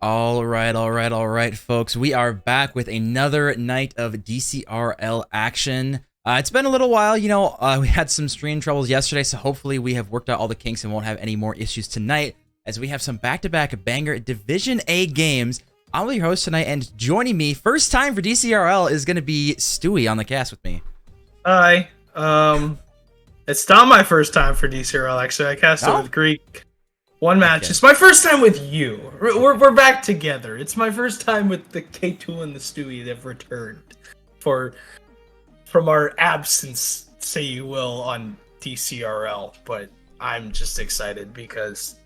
All right, folks. We are back with another night of DCRL action. It's been a little while, we had some stream troubles yesterday, so hopefully we have worked out all the kinks and won't have any more issues tonight, as we have some back-to-back banger Division A games. I'm your host tonight, and joining me, first time for DCRL, is going to be Stewie on the cast with me. Hi. It's not my first time for DCRL, actually. I casted Oh? with Greek. One match. Okay. It's my first time with you. We're back together. It's my first time with the K2 and the Stewie that have returned from our absence, say you will, on DCRL. But I'm just excited because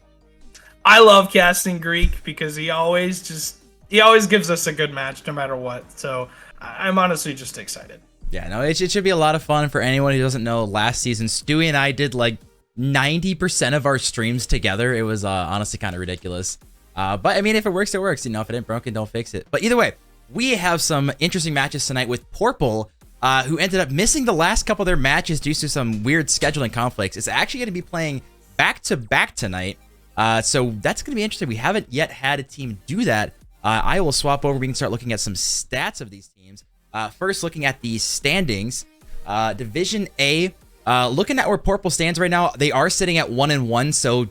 I love casting Greek because he always gives us a good match no matter what. So I'm honestly just excited. Yeah, no, it should be a lot of fun for anyone who doesn't know. Last season, Stewie and I did like 90% of our streams together. It was honestly kind of ridiculous. But I mean, if it works, it works. If it ain't broken, don't fix it. But either way, we have some interesting matches tonight with Pourple, who ended up missing the last couple of their matches due to some weird scheduling conflicts. It's actually going to be playing back-to-back tonight. So that's going to be interesting. We haven't yet had a team do that. I will swap over. We can start looking at some stats of these teams. First, looking at the standings. Division A. Looking at where Pourple stands right now, they are sitting at 1-1, so it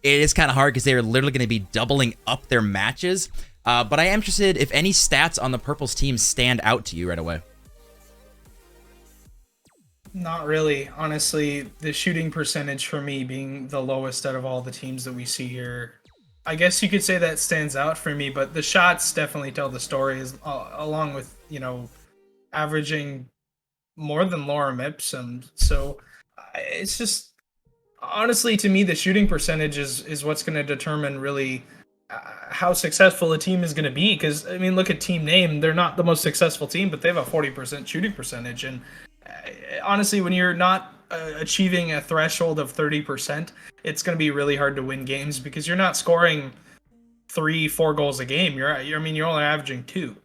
is kind of hard because they are literally going to be doubling up their matches. But I am interested if any stats on the Purple's team stand out to you right away. Not really. Honestly, the shooting percentage for me being the lowest out of all the teams that we see here, I guess you could say that stands out for me, but the shots definitely tell the story, along with, averaging more than Lorem Ipsum. So it's just, honestly, to me, the shooting percentage is what's going to determine really how successful a team is going to be. Because, I mean, look at Team Name. They're not the most successful team, but they have a 40% shooting percentage. And honestly, when you're not achieving a threshold of 30%, it's going to be really hard to win games because you're not scoring 3-4 goals a game. You're only averaging 2.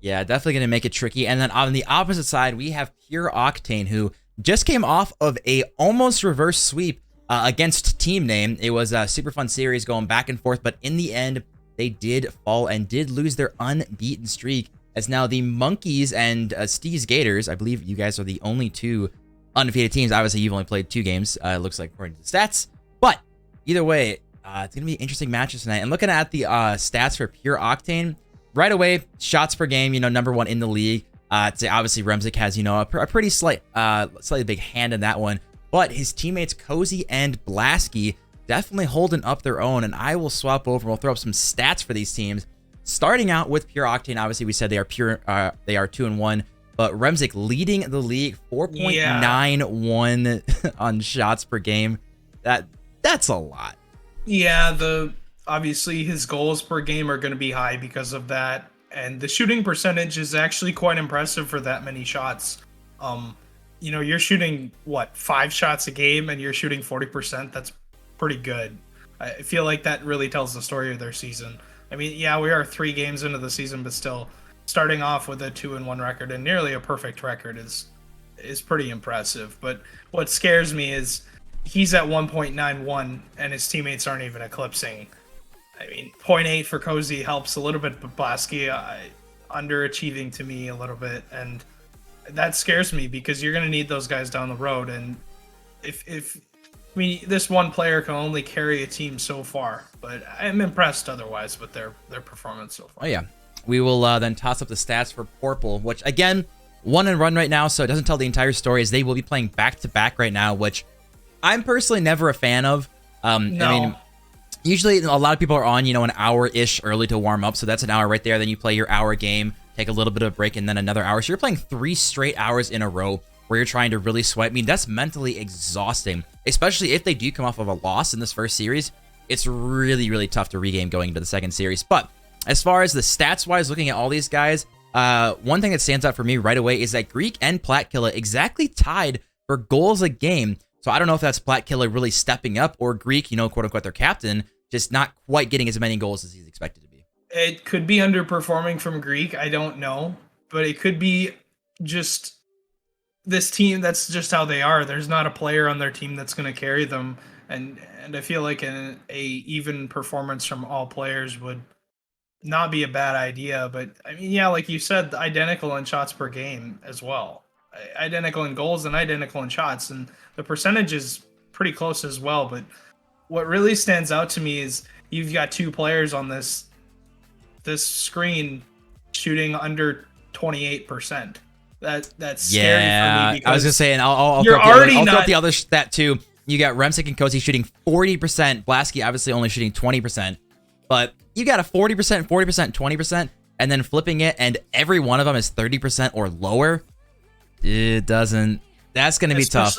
Yeah, definitely going to make it tricky. And then on the opposite side, we have Pure Octane, who just came off of a almost reverse sweep against Team Name. It was a super fun series going back and forth, but in the end, they did fall and did lose their unbeaten streak. As now the Monkeys and Steve's Gators, I believe you guys are the only two undefeated teams. Obviously, you've only played 2 games, it looks like, according to the stats. But either way, it's going to be interesting matches tonight. And looking at the stats for Pure Octane, right away, shots per game, number 1 in the league. Obviously, Remzik has, a pretty slightly big hand in that one. But his teammates Cozy and Blasky definitely holding up their own. And I will swap over. We'll throw up some stats for these teams. Starting out with Pure Octane, obviously we said they are 2-1. But Remzik leading the league, 4.91 on shots per game. That's a lot. Yeah, obviously his goals per game are going to be high because of that, and the shooting percentage is actually quite impressive for that many shots. You're shooting 5 shots a game and you're shooting 40%. That's pretty good. I feel like that really tells the story of their season. I mean, yeah, we are 3 games into the season, but still starting off with a 2-1 record and nearly a perfect record is pretty impressive. But what scares me is he's at 1.91 and his teammates aren't even eclipsing. I mean, 0.8 for Cozy helps a little bit, but Blasky underachieving to me a little bit, and that scares me because you're going to need those guys down the road. And this one player can only carry a team so far, but I'm impressed otherwise with their performance so far. Oh yeah, we will then toss up the stats for Pourple, which again 1-1 right now, so it doesn't tell the entire story, as they will be playing back-to-back right now, which I'm personally never a fan of. No. I mean, usually a lot of people are on, an hour-ish early to warm up, so that's an hour right there. Then you play your hour game, take a little bit of a break, and then another hour. So you're playing 3 straight hours in a row where you're trying to really sweat. I mean, that's mentally exhausting, especially if they do come off of a loss in this first series. It's really, really tough to regain going into the second series. But as far as the stats-wise, looking at all these guys, one thing that stands out for me right away is that Greek and Platkilla exactly tied for goals a game. So I don't know if that's Platkilla really stepping up, or Greek, quote-unquote, their captain, just not quite getting as many goals as he's expected to be. It could be underperforming from Greek. I don't know. But it could be just this team. That's just how they are. There's not a player on their team that's going to carry them. And I feel like a even performance from all players would not be a bad idea. But I mean, yeah, like you said, identical in shots per game as well, identical in goals and identical in shots, and the percentage is pretty close as well. But what really stands out to me is you've got two players on this screen shooting under 28%. That's scary for me because I was gonna say, and I'll you're already I'll throw not up the other stat too. You got Remsick and Cozy shooting 40%. Blasky obviously only shooting 20%, but you got a 40%, 40%, 20%, and then flipping it, and every one of them is 30% or lower. It doesn't. That's gonna be tough.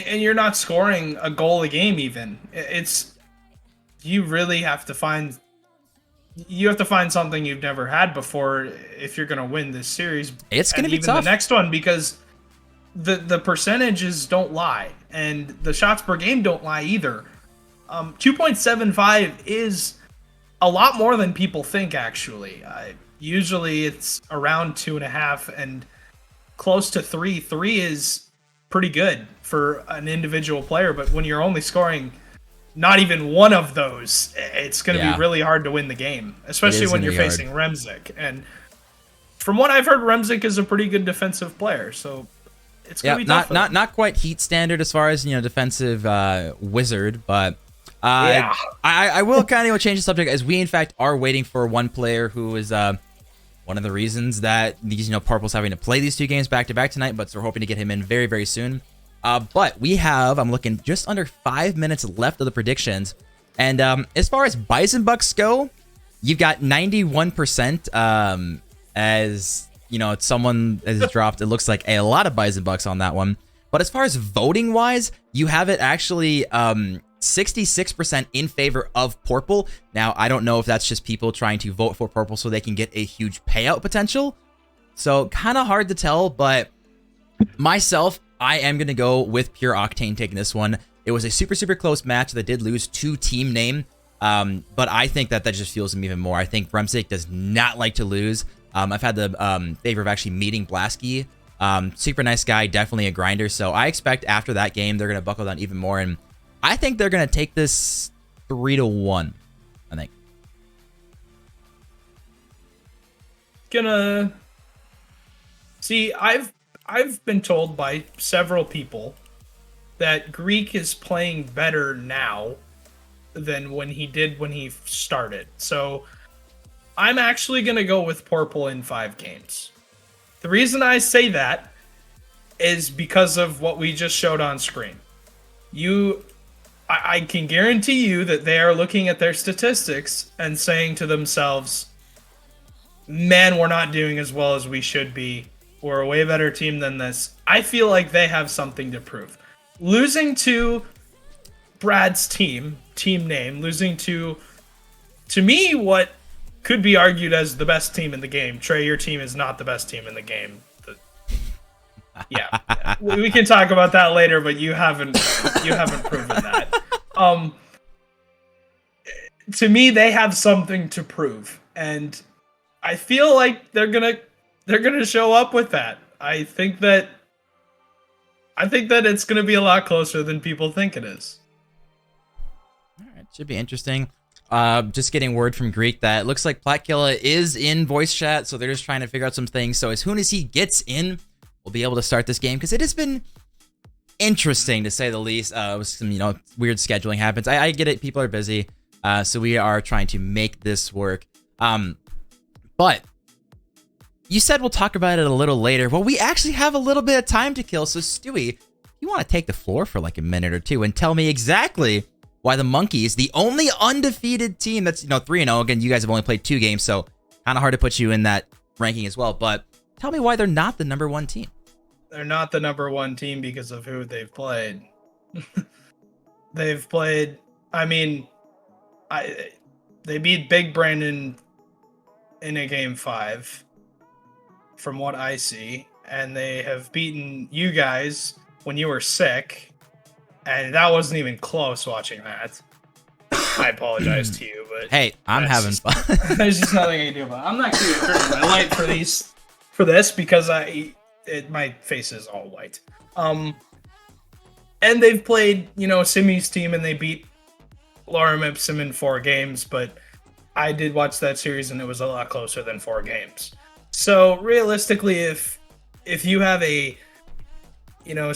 And you're not scoring a goal a game. Even you really have to find. You have to find something you've never had before if you're going to win this series. It's going to be even tough. The next one, because the percentages don't lie, and the shots per game don't lie either. 2.75 is a lot more than people think, actually. Usually it's around 2.5 and close to 3. 3 is pretty good for an individual player, but when you're only scoring not even one of those, it's going to be really hard to win the game, especially when you're facing Remsick. And from what I've heard, Remsick is a pretty good defensive player, so it's going to be tough. Not quite Heat standard as far as, you know, defensive wizard, but I will kind of change the subject, as we in fact are waiting for one player who is one of the reasons that these, you know, Pourple's having to play these 2 games back to back tonight, but we're hoping to get him in very, very soon. But we have, I'm looking, just under 5 minutes left of the predictions. And as far as Bison Bucks go, you've got 91%. As, you know, someone has dropped, it looks like a lot of Bison Bucks on that one. But as far as voting wise, you have it actually 66% in favor of Pourple. Now, I don't know if that's just people trying to vote for Pourple so they can get a huge payout potential. So kind of hard to tell, but myself, I am going to go with Pure Octane taking this one. It was a super, super close match that did lose to team name. But I think that just fuels him even more. I think Remsick does not like to lose. I've had the favor of actually meeting Blasky. Super nice guy, definitely a grinder. So I expect after that game, they're going to buckle down even more. And I think they're going to take this 3-1, I think. See, I've been told by several people that Greek is playing better now than when he started. So I'm actually going to go with Pourple in 5 games. The reason I say that is because of what we just showed on screen. I can guarantee you that they are looking at their statistics and saying to themselves, man, we're not doing as well as we should be. We're a way better team than this. I feel like they have something to prove. Losing to Brad's team name, losing to me, what could be argued as the best team in the game. Trey, your team is not the best team in the game. Yeah, we can talk about that later, but you haven't proven that. To me, they have something to prove, and I feel like they're gonna show up with that. I think that it's gonna be a lot closer than people think it is. All right, should be interesting. Just getting word from Greek that it looks like Platkilla is in voice chat, so they're just trying to figure out some things. So as soon as he gets in, we'll be able to start this game, because it has been interesting to say the least. With some, you know, weird scheduling happens. I get it, people are busy, so we are trying to make this work. But you said we'll talk about it a little later. Well, we actually have a little bit of time to kill. So Stewie, you want to take the floor for like a minute or two and tell me exactly why the Monkeys, the only undefeated team that's, you know, 3-0. Again, you guys have only played 2 games, so kind of hard to put you in that ranking as well. But tell me why they're not the #1 team. They're not the #1 team because of who they've played. They've played, I mean, they beat Big Brandon in a game 5, from what I see, and they have beaten you guys when you were sick, and that wasn't even close watching that. I apologize to you, but hey, I'm having fun. There's just nothing I can do about it. I'm not going to turn my light for this because my face is all white. And they've played, you know, Simi's team, and they beat Lorem Ipsum in 4 games, but I did watch that series, and it was a lot closer than 4 games. So realistically, if you have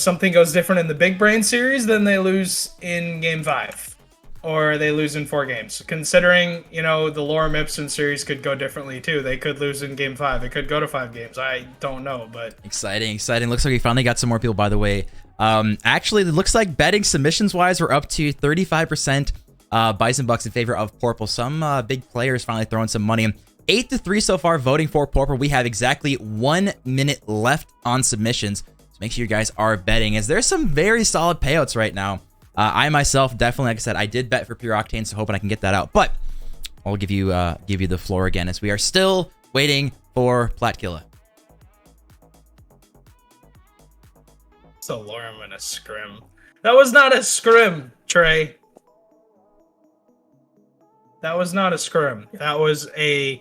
something goes different in the big brain series, then they lose in game 5, or they lose in 4 games. Considering, the Lorem Ipsum series could go differently too. They could lose in game 5. It could go to 5 games. I don't know, but exciting. Looks like we finally got some more people, by the way. Actually, it looks like betting submissions wise, we're up to 35%. Bison Bucks in favor of Pourple. Some big players finally throwing some money. 8-3 so far voting for Pourple. We have exactly 1 minute left on submissions. So make sure you guys are betting, as there's some very solid payouts right now. I myself definitely, like I said, I did bet for Pure Octane, so hoping I can get that out. But I'll give you the floor again, as we are still waiting for Platkilla. So Lorem in a scrim. That was not a scrim, Trey. That was not a scrim. That was a...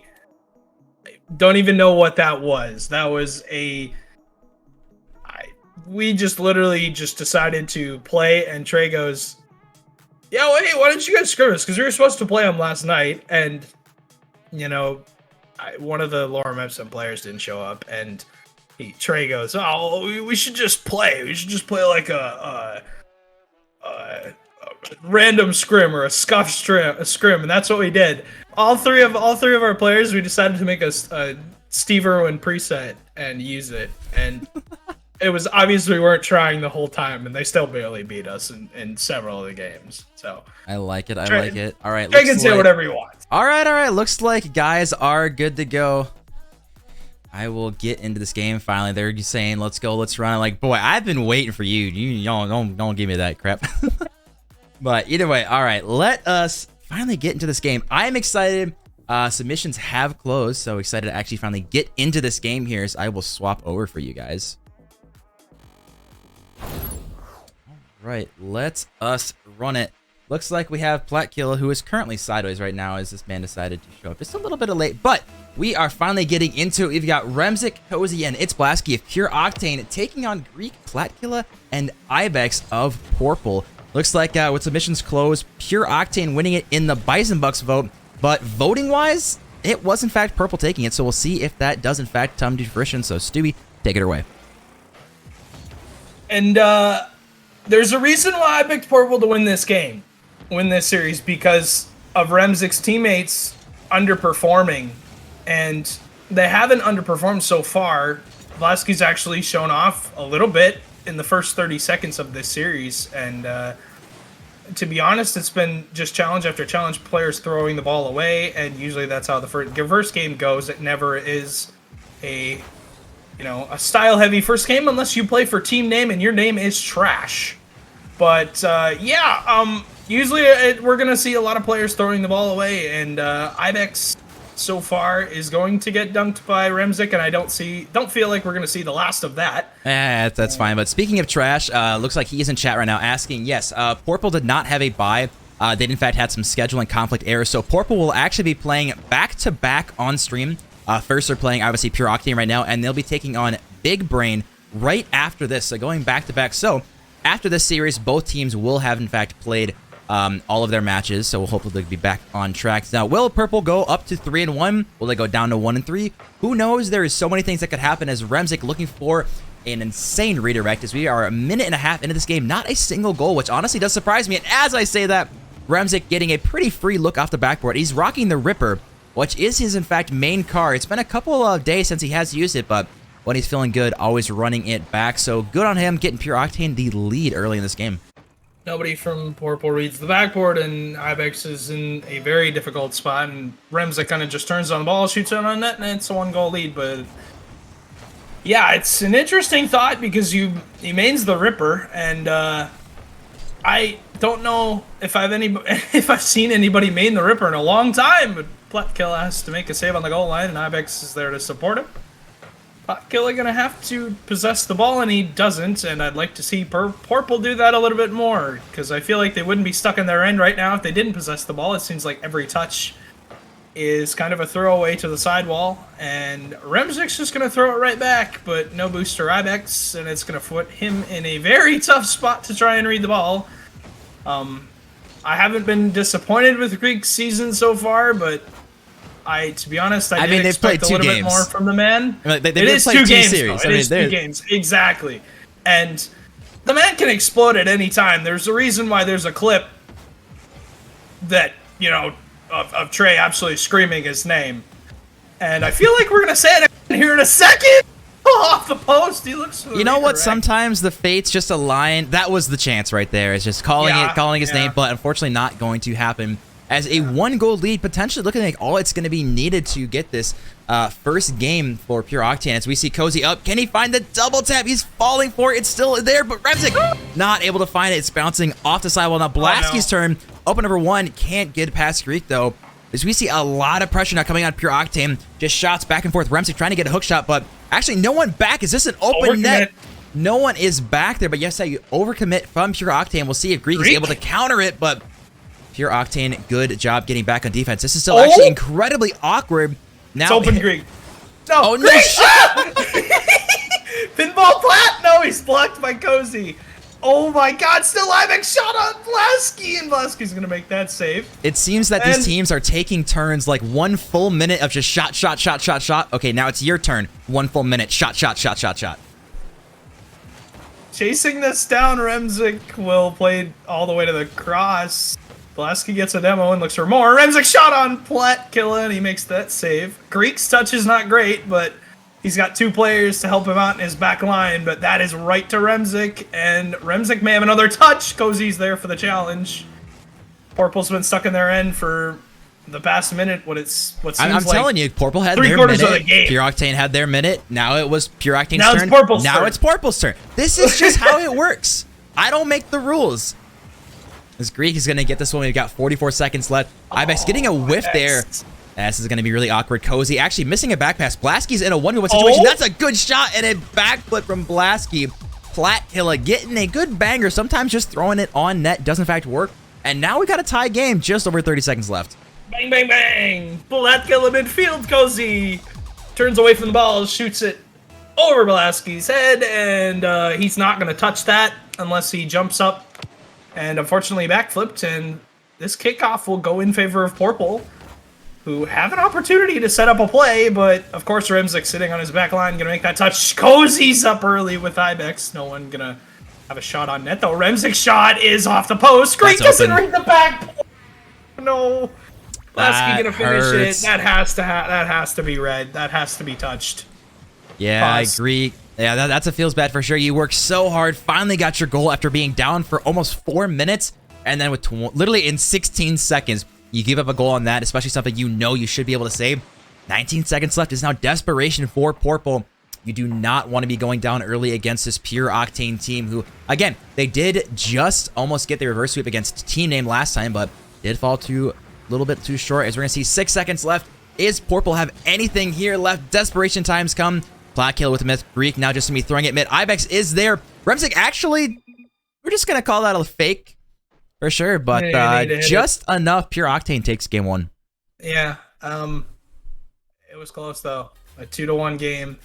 I don't even know what that was. That was a... We just literally just decided to play, and Trey goes, "Yeah, well, hey, why don't you guys scrim us? Because we were supposed to play them last night." And, one of the Lorem Ipsum players didn't show up, and Trey goes, "Oh, we should just play. We should just play like a random scrim or a scuff scrim," and that's what we did. All three of our players, we decided to make a Steve Irwin preset and use it, and it was obvious we weren't trying the whole time, and they still barely beat us in several of the games. So I like it. I like it. All right, Trey can say whatever you want. All right. Looks like guys are good to go. I will get into this game finally. They're just saying, "Let's go, let's run." I'm like, boy, I've been waiting for you. Y'all don't give me that crap. But either way, all right, let us finally get into this game. I am excited. Submissions have closed, so excited to actually finally get into this game here. So I will swap over for you guys. All right, let us run it. Looks like we have Platkilla, who is currently sideways right now, as this man decided to show up just a little bit late, but we are finally getting into it. We've got Remzik, Cozy, and It's Blasky of Pure Octane taking on Greek, Platkilla, and Ibex of Pourple. Looks like with submissions closed, Pure Octane winning it in the Bison Bucks vote, but voting-wise, it was in fact Pourple taking it, so we'll see if that does in fact come to fruition. So Stewie, take it away. And there's a reason why I picked Pourple to win this series, because of Remzik's teammates underperforming, and they haven't underperformed so far. Blasky's actually shown off a little bit in the first 30 seconds of this series, and to be honest, it's been just challenge after challenge, players throwing the ball away, and usually that's how the first game goes. It never is a style-heavy first game unless you play for team name and your name is trash. But usually we're gonna see a lot of players throwing the ball away, and Ibex so far is going to get dunked by Remzik, and I don't feel like we're gonna see the last of that. That's fine. But speaking of trash, looks like he is in chat right now asking, yes, Pourple did not have a bye. They in fact had some scheduling conflict errors, so Pourple will actually be playing back-to-back on stream. First, they're playing obviously Pure Octane right now, and they'll be taking on Big Brain right after this, so going back-to-back. So after this series, both teams will have in fact played all of their matches, so we'll hopefully be back on track. Now, will Pourple go up to 3-1? Will they go down to 1-3? Who knows? There is so many things that could happen, as Remzik looking for an insane redirect, as we are a minute and a half into this game. Not a single goal, which honestly does surprise me. And as I say that, Remzik getting a pretty free look off the backboard. He's rocking the Ripper, which is his, in fact, main car. It's been a couple of days since he has used it, but when he's feeling good, always running it back. So good on him, getting Pure Octane the lead early in this game. Nobody from Pourple reads the backboard, and Ibex is in a very difficult spot, and Remzik kind of just turns on the ball, shoots it on net, and it's a 1-goal lead. But yeah, it's an interesting thought, because he mains the Ripper, and I don't know if I've seen anybody main the Ripper in a long time, but Platkilla has to make a save on the goal line, and Ibex is there to support him. Platkilla gonna have to possess the ball, and he doesn't, and I'd like to see Pourple do that a little bit more, because I feel like they wouldn't be stuck in their end right now if they didn't possess the ball. It seems like every touch is kind of a throwaway to the sidewall, and Remzik's just gonna throw it right back, but no booster Ibex, and it's gonna put him in a very tough spot to try and read the ball. I haven't been disappointed with Greek's season so far, but To be honest, I mean, did they've played expect a 2 little games. bit more from the man. Like, It is played 2 2 games, series. though. It is 2 games, exactly. And the man can explode at any time. There's a reason why there's a clip that, you know, of Trey absolutely screaming his name. And I feel like we're going to say it here in a second. Off the post, he looks. You know what? Sometimes the fates just align. That was the chance right there. It's just calling his name, but unfortunately not going to happen. As a 1-goal lead, potentially looking like all it's going to be needed to get this first game for Pure Octane. As we see Cozy up, can he find the double tap? He's falling for it. It's still there, but Remzik not able to find it. It's bouncing off the sidewall. Now Blaski's turn. Open number 1 can't get past Greek though. As we see a lot of pressure now coming on Pure Octane. Just shots back and forth. Remzik trying to get a hook shot, but actually no one back. Is this an open net? No one is back there, but yes, you overcommit from Pure Octane. We'll see if Greek is able to counter it, but Pure Octane, good job getting back on defense. This is still actually incredibly awkward. Now it's open Greek. No, oh, no shot! Pinball Plat? No, he's blocked by Cozy. Oh my god, still Ibex shot on Blasky, and Blasky's going to make that save. It seems that these teams are taking turns, like 1 full minute of just shot, shot, shot, shot, shot. Okay, now it's your turn. 1 full minute, shot, shot, shot, shot, shot. Chasing this down, Remzik will play all the way to the cross. Blasky gets a demo and looks for more. Remzik shot on Platkilla, and he makes that save. Greek's touch is not great, but he's got 2 players to help him out in his back line, but that is right to Remzik, and Remzik may have another touch. Cozy's there for the challenge. Pourple's been stuck in their end for the past minute. I'm telling you, Pourple had their minute. Of the game. Pure Octane had their minute. Now it was Pure Octane's turn. Now it's Pourple's turn. This is just how it works. I don't make the rules. As Greek is going to get this one. We've got 44 seconds left. Ibex getting a whiff there. This is going to be really awkward. Cozy actually missing a back pass. Blasky's in a 1v1 situation. That's a good shot and a backflip from Blasky. Platkilla getting a good banger. Sometimes just throwing it on net does in fact work. And now we got a tie game. Just over 30 seconds left. Bang, bang, bang. Platkilla midfield. Cozy turns away from the ball, shoots it over Blasky's head, and he's not going to touch that unless he jumps up. And unfortunately backflipped, and this kickoff will go in favor of Pourple, who have an opportunity to set up a play, but of course Remzik sitting on his back line, gonna make that touch. Cozy's up early with Ibex. No one gonna have a shot on net though. Remzik's shot is off the post. Greek doesn't read the back. No. Blasky gonna finish it. That has to be red. That has to be touched. Yeah, I agree. Yeah, that's a feels bad for sure. You worked so hard, finally got your goal after being down for almost 4 minutes, and then with literally in 16 seconds, you give up a goal on that, especially something you know you should be able to save. 19 seconds left is now desperation for Pourple. You do not want to be going down early against this Pure Octane team who, again, they did just almost get the reverse sweep against Team Name last time, but did fall a little bit too short. As we're going to see 6 seconds left. Is Pourple have anything here left? Desperation times come. Platkilla with the myth. Greek now just going to be throwing it mid. Ibex is there. Remzik actually, we're just going to call that a fake for sure, but just enough. Pure Octane takes game 1. Yeah, it was close though. A 2-1 game.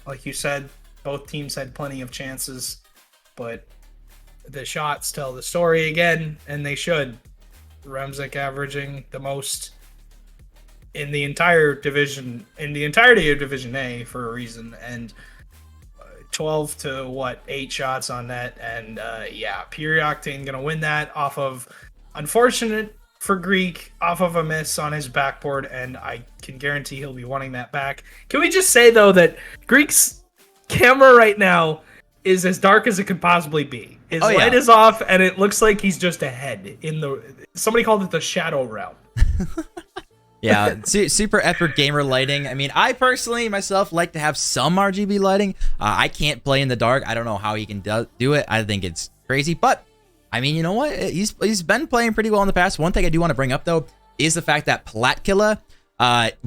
Like you said, both teams had plenty of chances, but the shots tell the story again, and they should. Remzik averaging the most in the entire division, in the entirety of Division A for a reason, and 12 to 8 shots on net, and yeah, Pure Octane gonna win that off of, unfortunate for Greek, off of a miss on his backboard, and I can guarantee he'll be wanting that back. Can we just say though that Greek's camera right now is as dark as it could possibly be. His light is off, and it looks like he's just ahead in the. Somebody called it the shadow realm. Yeah, super epic gamer lighting. I mean, I personally myself like to have some RGB lighting. I can't play in the dark. I don't know how he can do it. I think it's crazy, but I mean, you know what? He's been playing pretty well in the past. One thing I do want to bring up though is the fact that Platkilla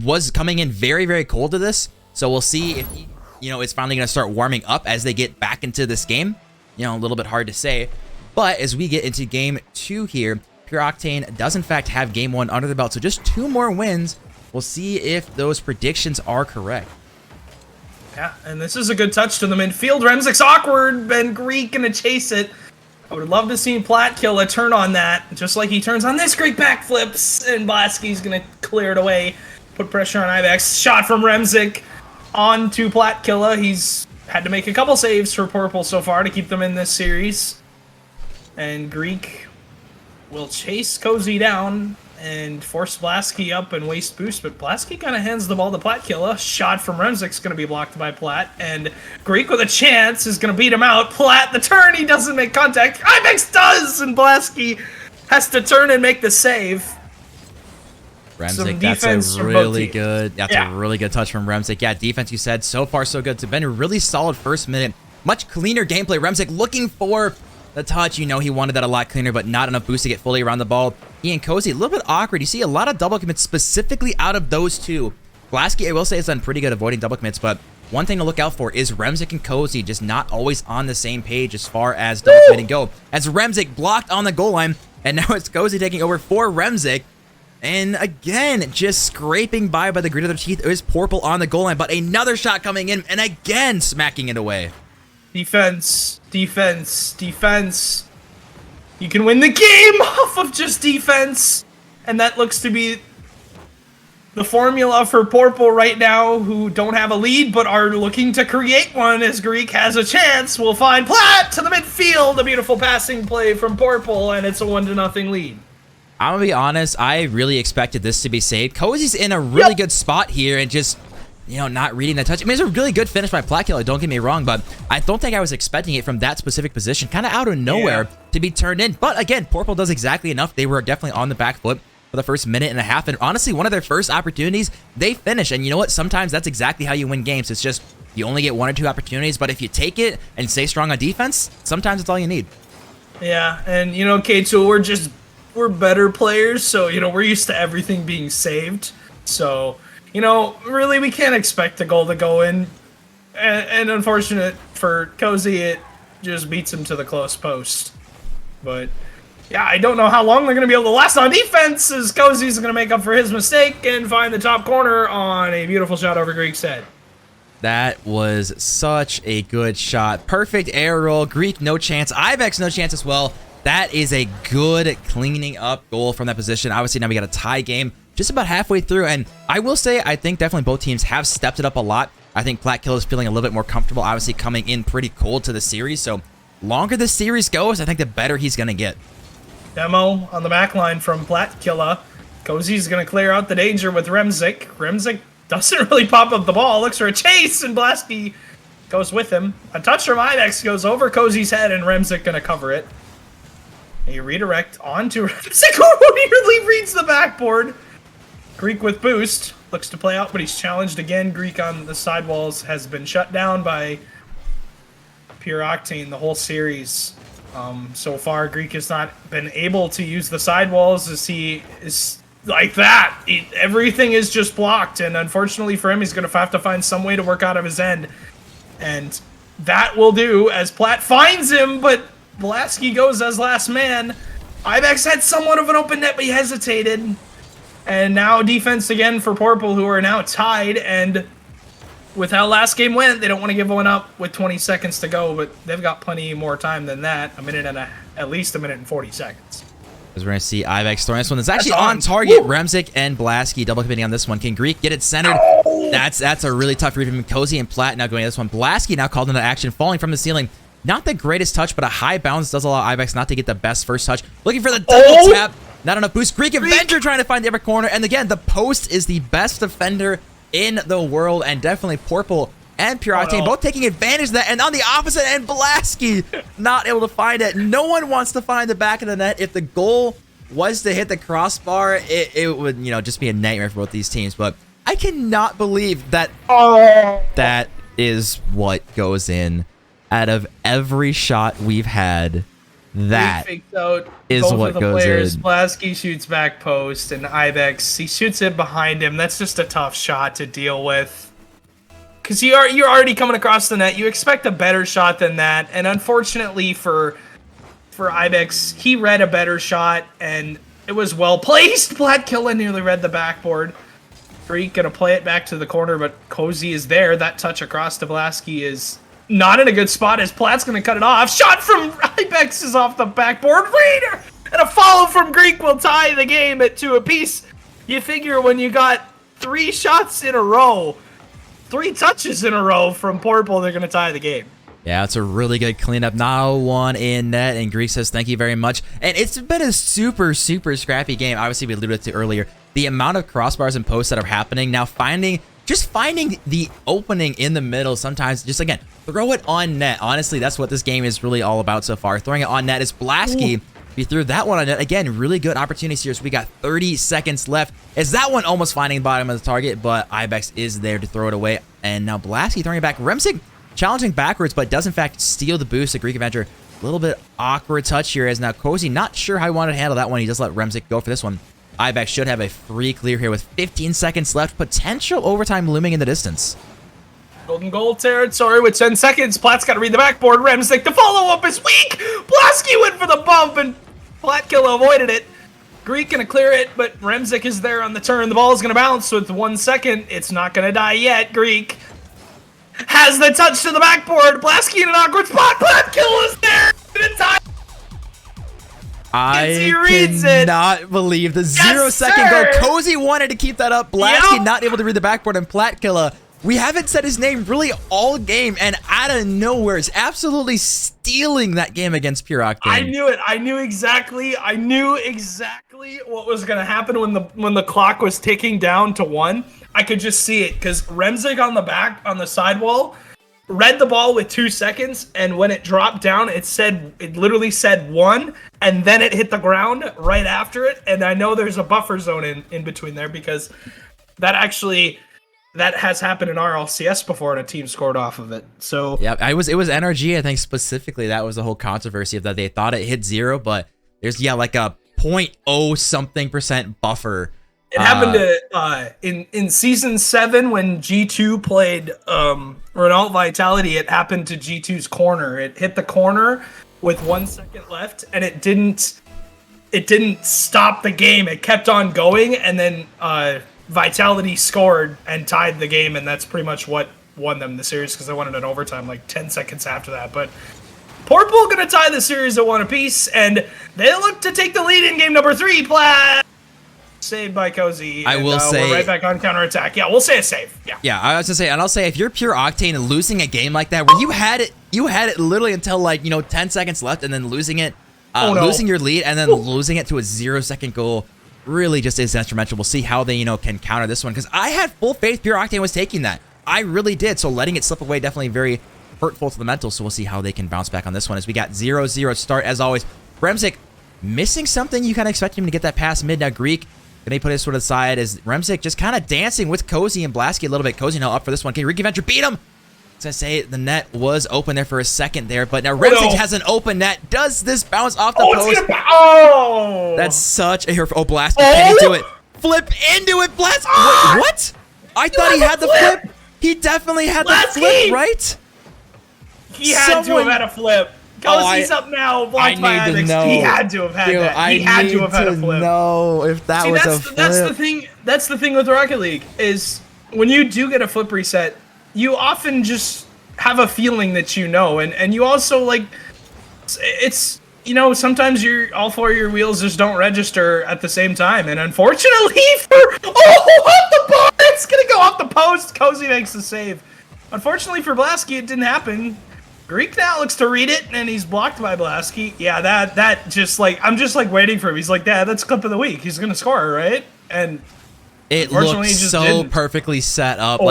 was coming in very, very cold to this. So we'll see if he, is finally going to start warming up as they get back into this game. A little bit hard to say, but as we get into game 2 here, Pure Octane does in fact have game 1 under the belt, so just 2 more wins. We'll see if those predictions are correct. Yeah, and this is a good touch to the midfield. Remzik's awkward, Ben Greek gonna chase it. I would love to see Platkilla turn on that, just like he turns on this. Great backflips, and Blasky's gonna clear it away. put pressure on Ibex. Shot from Remzik on to Platkilla. He's had to make a couple saves for Pourple so far to keep them in this series. And Greek will chase Cozy down and force Blasky up and waste boost, but Blasky kind of hands the ball to Platkilla. Shot from Remzik's going to be blocked by Plat, and Greek with a chance is going to beat him out. Plat, the turn, he doesn't make contact. Ibex does, and Blasky has to turn and make the save. Remzik, that's a really good touch from Remzik. Yeah, defense, you said, so far so good. It's been a really solid first minute. Much cleaner gameplay. Remzik looking for the touch. You know he wanted that a lot cleaner, but not enough boost to get fully around the ball. He and Cozy, a little bit awkward. You see a lot of double commits specifically out of those two. Blasky, I will say, has done pretty good avoiding double commits, but one thing to look out for is Remzik and Cozy just not always on the same page as far as double committing go. As Remzik blocked on the goal line, and now it's Cozy taking over for Remzik. And again, just scraping by the grit of their teeth is Pourple on the goal line, but another shot coming in, and again smacking it away. Defense, defense, defense. You can win the game off of just defense. And that looks to be the formula for Pourple right now, who don't have a lead but are looking to create one as Greek has a chance. We'll find Plat to the midfield. A beautiful passing play from Pourple, and it's a 1-0 lead. I'm going to be honest, I really expected this to be saved. Cozy's in a really good spot here and just, you know, not reading that touch. I mean, it's a really good finish by Platkilla, don't get me wrong, but I don't think I was expecting it from that specific position, kind of out of nowhere to be turned in. But again, Pourple does exactly enough. They were definitely on the back foot for the first minute and a half, and honestly, one of their first opportunities, they finish. And you know what? Sometimes that's exactly how you win games. It's just you only get 1 or 2 opportunities, but if you take it and stay strong on defense, sometimes it's all you need. Yeah, and you know, K2, we're better players, so, you know, we're used to everything being saved. So, you know, really, we can't expect the goal to go in. And unfortunate for Cozy, it just beats him to the close post. But, yeah, I don't know how long they're going to be able to last on defense, as Cozy's going to make up for his mistake and find the top corner on a beautiful shot over Greek's head. That was such a good shot. Perfect air roll. Greek, no chance. Ibex, no chance as well. That is a good cleaning up goal from that position. Obviously, now we got a tie game just about halfway through. And I will say, I think definitely both teams have stepped it up a lot. I think Platkilla is feeling a little bit more comfortable, obviously coming in pretty cold to the series. So longer the series goes, I think the better he's going to get. Demo on the back line from Platkilla. Cozy's going to clear out the danger with Remzik. Remzik doesn't really pop up the ball. Looks for a chase, and Blasky goes with him. A touch from Ibex goes over Cozy's head, and Remzik going to cover it. A redirect onto Remzik, who nearly reads the backboard. Greek with boost. Looks to play out, but he's challenged again. Greek on the sidewalls has been shut down by Pure Octane the whole series. So far, Greek has not been able to use the sidewalls as he is like that. Everything is just blocked, and unfortunately for him, he's going to have to find some way to work out of his end. And that will do as Plat finds him, but Blasky goes as last man. Ibex had somewhat of an open net, but he hesitated. And now defense again for Pourple, who are now tied. And with how last game went, they don't want to give one up with 20 seconds to go, but they've got plenty more time than that. At least a minute and 40 seconds. As we're going to see Ibex throwing this one. It's actually on target. Woo! Remzik and Blasky double committing on this one. Can Greek get it centered? Oh! That's a really tough read from Cozy and Plat now going to this one. Blasky now called into action, falling from the ceiling. Not the greatest touch, but a high bounce does allow Ibex not to get the best first touch. Looking for the double tap. Not enough boost. Greek Avenger trying to find the upper corner. And again, the post is the best defender in the world. And definitely Pourple and Pure Octane both taking advantage of that. And on the opposite end, Blasky not able to find it. No one wants to find the back of the net. If the goal was to hit the crossbar, it would, you know, just be a nightmare for both these teams. But I cannot believe that that is what goes in. Out of every shot we've had, that is what goes in. Blasky shoots back post, and Ibex, he shoots it behind him. That's just a tough shot to deal with. Because you're already coming across the net. You expect a better shot than that. And unfortunately for Ibex, he read a better shot, and it was well placed. Platkilla nearly read the backboard. Greek gonna play it back to the corner, but Cozy is there. That touch across to Blasky is not in a good spot as Plat's going to cut it off. Shot from Ibex is off the backboard. And a follow from Greek will tie the game at 2 apiece. You figure when you got 3 shots in a row, 3 touches in a row from Pourple. They're going to tie the game. Yeah, it's a really good cleanup. Now 1 in net, and Greek says thank you very much. And it's been a super scrappy game. Obviously, we alluded to earlier the amount of crossbars and posts that are happening. Now just finding the opening in the middle. Sometimes just again throw it on net. Honestly, that's what this game is really all about so far. Throwing it on net is Blasky. He threw that one on net. Again, really good opportunities here. So we got 30 seconds left. Is that one almost finding the bottom of the target, but Ibex is there to throw it away. And now Blasky throwing it back. Remsig challenging backwards, but does in fact steal the boost. The Greek Avenger, a little bit awkward touch here as now Cozy not sure how he wanted to handle that one. He just let Remsig go for this one. Ibex should have a free clear here with 15 seconds left. Potential overtime looming in the distance. Golden goal territory with 10 seconds. Platt's got to read the backboard. Remsig, the follow-up is weak. Blasky went for the bump, and Plattkill avoided it. Greek going to clear it, but Remsig is there on the turn. The ball is going to bounce with 1 second. It's not going to die yet. Greek has the touch to the backboard. Blasky in an awkward spot. Plattkill is there. I cannot believe the 0-second goal. Cozy wanted to keep that up. Blasky not able to read the backboard, and Plattkilla, we haven't said his name really all game, and out of nowhere is absolutely stealing that game against Pure Octane. I knew it. I knew exactly what was going to happen when the clock was ticking down to 1. I could just see it because Remsig on the sidewall read the ball with 2 seconds, and when it dropped down, it literally said 1, and then it hit the ground right after it. And I know there's a buffer zone in between there because that has happened in RLCS before, and a team scored off of it. So yeah, it was NRG. I think specifically that was the whole controversy of that they thought it hit 0, but there's like a 0.0 something% buffer. It happened to in season 7 when G2 played Renault Vitality. It happened to G2's corner. It hit the corner with 1 second left, and it didn't stop the game. It kept on going, and then Vitality scored and tied the game, and that's pretty much what won them the series because they won it in overtime like 10 seconds after that. But Pourple gonna tie the series at 1 apiece, and they look to take the lead in game number 3. Platt saved by Cozy. I will say we're right back on counterattack. Yeah, we'll say it's safe. Yeah, I was gonna say, and I'll say if you're Pure Octane and losing a game like that, where you had it literally until 10 seconds left, and then losing it, losing your lead, and then losing it to a 0-second goal, really just is detrimental. We'll see how they can counter this one because I had full faith Pure Octane was taking that. I really did. So letting it slip away definitely very hurtful to the mental. So we'll see how they can bounce back on this one as we got 0-0 start as always. Remsig missing something. You kind of expect him to get that past mid. Now Greek. Then he put his sort of side as Remsig just kind of dancing with Cozy and Blasky a little bit. Cozy now up for this one. Can Greek Avenger beat him? As I say, the net was open there for a second there, but now Remsig has an open net. Does this bounce off the post? That's such a... Blasky, can he do it? Flip into it, Blasky! Wait, what? I thought he had the flip. He definitely had the flip, right? He had to have had a flip. Cozy's up now, blocked by Ibex. He had to have had that. He had to have had a flip. No, if that was a flip. That's the thing with Rocket League is when you do get a flip reset, you often just have a feeling that and you also it's sometimes all 4 of your wheels just don't register at the same time, and unfortunately off the bar, it's gonna go off the post. Cozy makes the save. Unfortunately for Blasky, it didn't happen. Greek now looks to read it, and he's blocked by Blasky. Yeah, that just I'm just waiting for him. He's like, Dad, that's clip of the week. He's gonna score, right? And it looks so perfectly set up.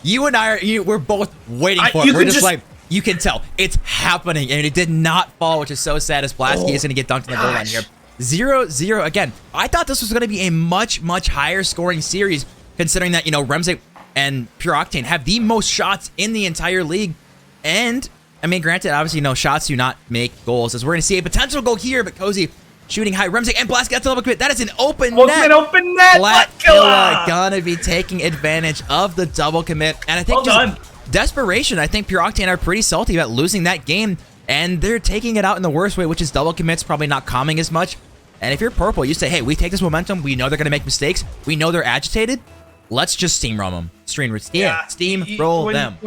You and I we're both waiting for it. We're just you can tell it's happening, and it did not fall, which is so sad as Blasky is gonna get dunked in the goal line here. 0-0 again. I thought this was gonna be a much higher scoring series, considering that Remsig and Pure Octane have the most shots in the entire league, and I mean, granted, obviously, shots do not make goals, as we're going to see a potential goal here, but Cozy shooting high. Remsig and Blasky got the double commit. That is an open net. Open net. Platttkilla gonna be taking advantage of the double commit. And I think desperation. I think Pure Octane are pretty salty about losing that game, and they're taking it out in the worst way, which is double commits, probably not calming as much. And if you're Pourple, you say, hey, we take this momentum. We know they're going to make mistakes. We know they're agitated. Let's just steamroll them. Steamroll them.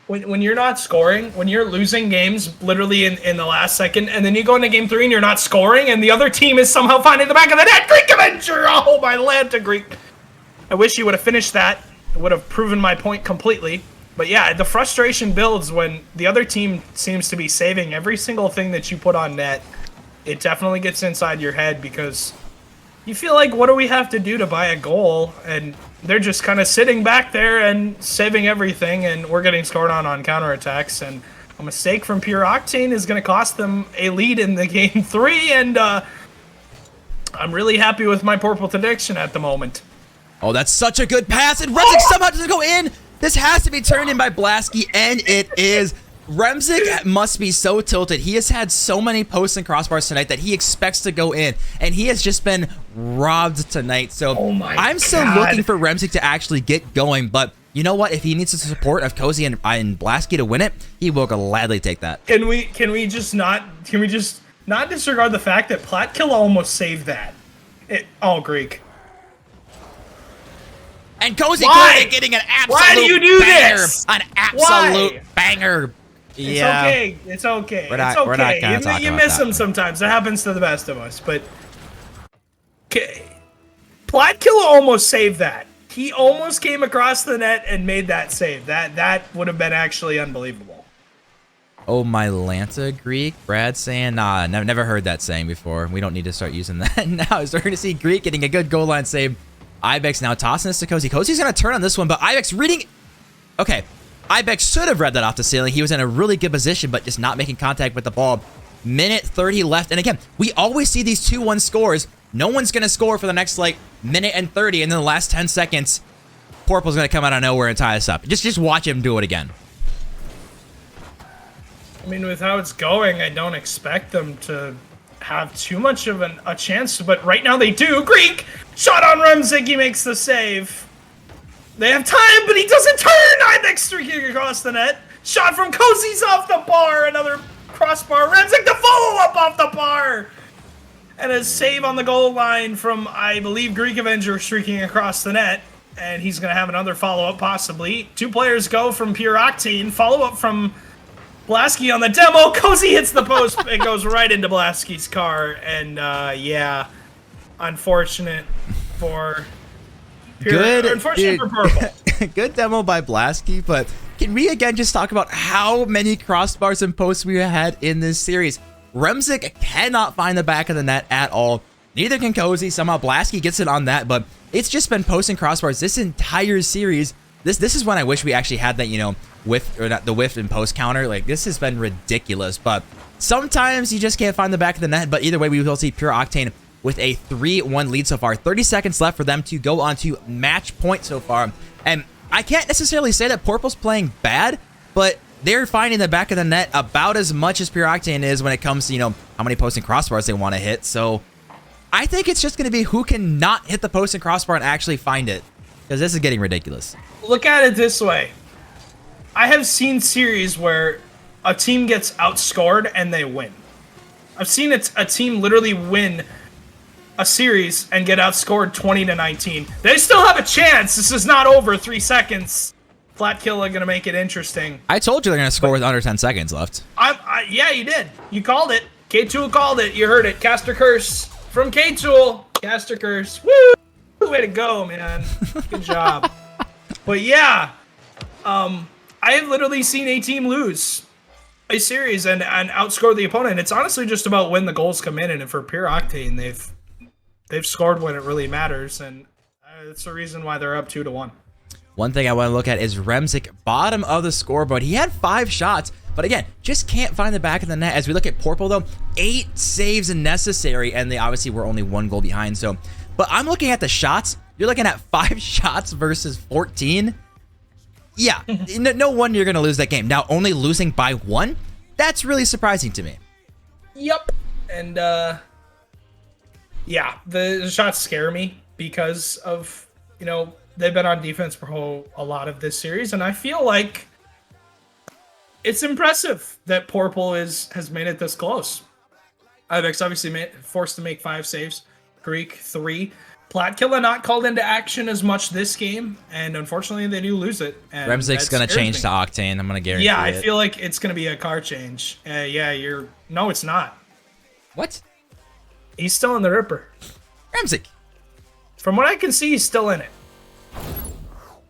When when you're not scoring, when you're losing games literally in the last second, and then you go into game 3 and you're not scoring, and the other team is somehow finding the back of the net. Greek Avenger! Oh, my Lanta Greek. I wish you would have finished that. It would have proven my point completely. But yeah, the frustration builds when the other team seems to be saving every single thing that you put on net. It definitely gets inside your head because you feel like, what do we have to do to buy a goal? And they're just kind of sitting back there and saving everything, and we're getting scored on counterattacks. And a mistake from Pure Octane is going to cost them a lead in the game 3, and I'm really happy with my Pourple prediction at the moment. Oh, that's such a good pass, and Remzik somehow doesn't go in. This has to be turned in by Blasky, and it is. Remzik must be so tilted. He has had so many posts and crossbars tonight that he expects to go in, and he has just been robbed tonight. So I'm still looking for Remzik to actually get going, but you know what? If he needs the support of Cozy and Blasky to win it, he will gladly take that. Can we just not disregard the fact that Platkilla almost saved that? Greek. And Cozy getting an absolute Why do you do banger. This? An absolute banger. It's okay. It's okay. We're not gonna talk about you miss that. them sometimes. That happens to the best of us. But Platkilla almost saved that. He almost came across the net and made that save. That would have been actually unbelievable. Oh, my Lanta Greek. Brad saying, nah, never heard that saying before. We don't need to start using that now. So we're going to see Greek getting a good goal line save. Ibex now tossing this to Cozy. Cozy's going to turn on this one, but Ibex reading... Okay, Ibex should have read that off the ceiling. He was in a really good position, but just not making contact with the ball. Minute 30 left. And again, we always see these 2-1 scores. No one's going to score for the next, minute and 30, and then the last 10 seconds, Pourple's going to come out of nowhere and tie us up. Just watch him do it again. I mean, with how it's going, I don't expect them to have too much of a chance, but right now they do. Greek! Shot on Remzik, he makes the save. They have time, but he doesn't turn! Ibex streaking across the net. Shot from Cozy's off the bar, another crossbar. Remzik, the follow-up off the bar! And a save on the goal line from, I believe, Greek Avenger streaking across the net. And he's going to have another follow-up, possibly. 2 players go from Pure Octane. Follow-up from Blasky on the demo. Cozy hits the post. It goes right into Blasky's car. And, yeah, unfortunate for unfortunate for Pourple. Good demo by Blasky, but can we again just talk about how many crossbars and posts we had in this series? Remzik cannot find the back of the net at all. Neither can Cozy. Somehow Blasky gets it on that, but it's just been posts and crossbars this entire series. This is when I wish we actually had that, the whiff and post counter. This has been ridiculous, but sometimes you just can't find the back of the net. But either way, we will see Pure Octane with a 3-1 lead so far. 30 seconds left for them to go on to match point so far. And I can't necessarily say that Pourple's playing bad, but they're finding the back of the net about as much as Pure Octane is when it comes to, how many posts and crossbars they want to hit. So I think it's just going to be who can not hit the post and crossbar and actually find it, because this is getting ridiculous. Look at it this way. I have seen series where a team gets outscored and they win. I've seen a team literally win a series and get outscored 20-19. They still have a chance. This is not over 3 seconds. Platkilla gonna make it interesting. I told you they're gonna score with under 10 seconds left. Yeah, you did. You called it. K-Tool called it. You heard it. Caster Curse from K-Tool. Caster Curse. Woo! Way to go, man. Good job. But yeah, I have literally seen a team lose a series and outscore the opponent. It's honestly just about when the goals come in, and for Pure Octane, they've scored when it really matters, and it's the reason why they're up 2-1. One thing I want to look at is Remzik, bottom of the scoreboard. He had 5 shots, but again, just can't find the back of the net. As we look at Pourple, though, 8 saves necessary, and they obviously were only 1 goal behind. So, but I'm looking at the shots. You're looking at 5 shots versus 14. Yeah, no wonder you're going to lose that game. Now, only losing by 1? That's really surprising to me. Yep. And, yeah, the shots scare me because of, they've been on defense for a lot of this series, and I feel like it's impressive that Pourple has made it this close. Ibex obviously forced to make 5 saves. Greek 3. Platkilla not called into action as much this game, and unfortunately they do lose it. Remzik's gonna change to Octane. I'm gonna guarantee. Yeah, I feel like it's gonna be a car change. No, it's not. What? He's still in the Ripper. Remzik. From what I can see, he's still in it.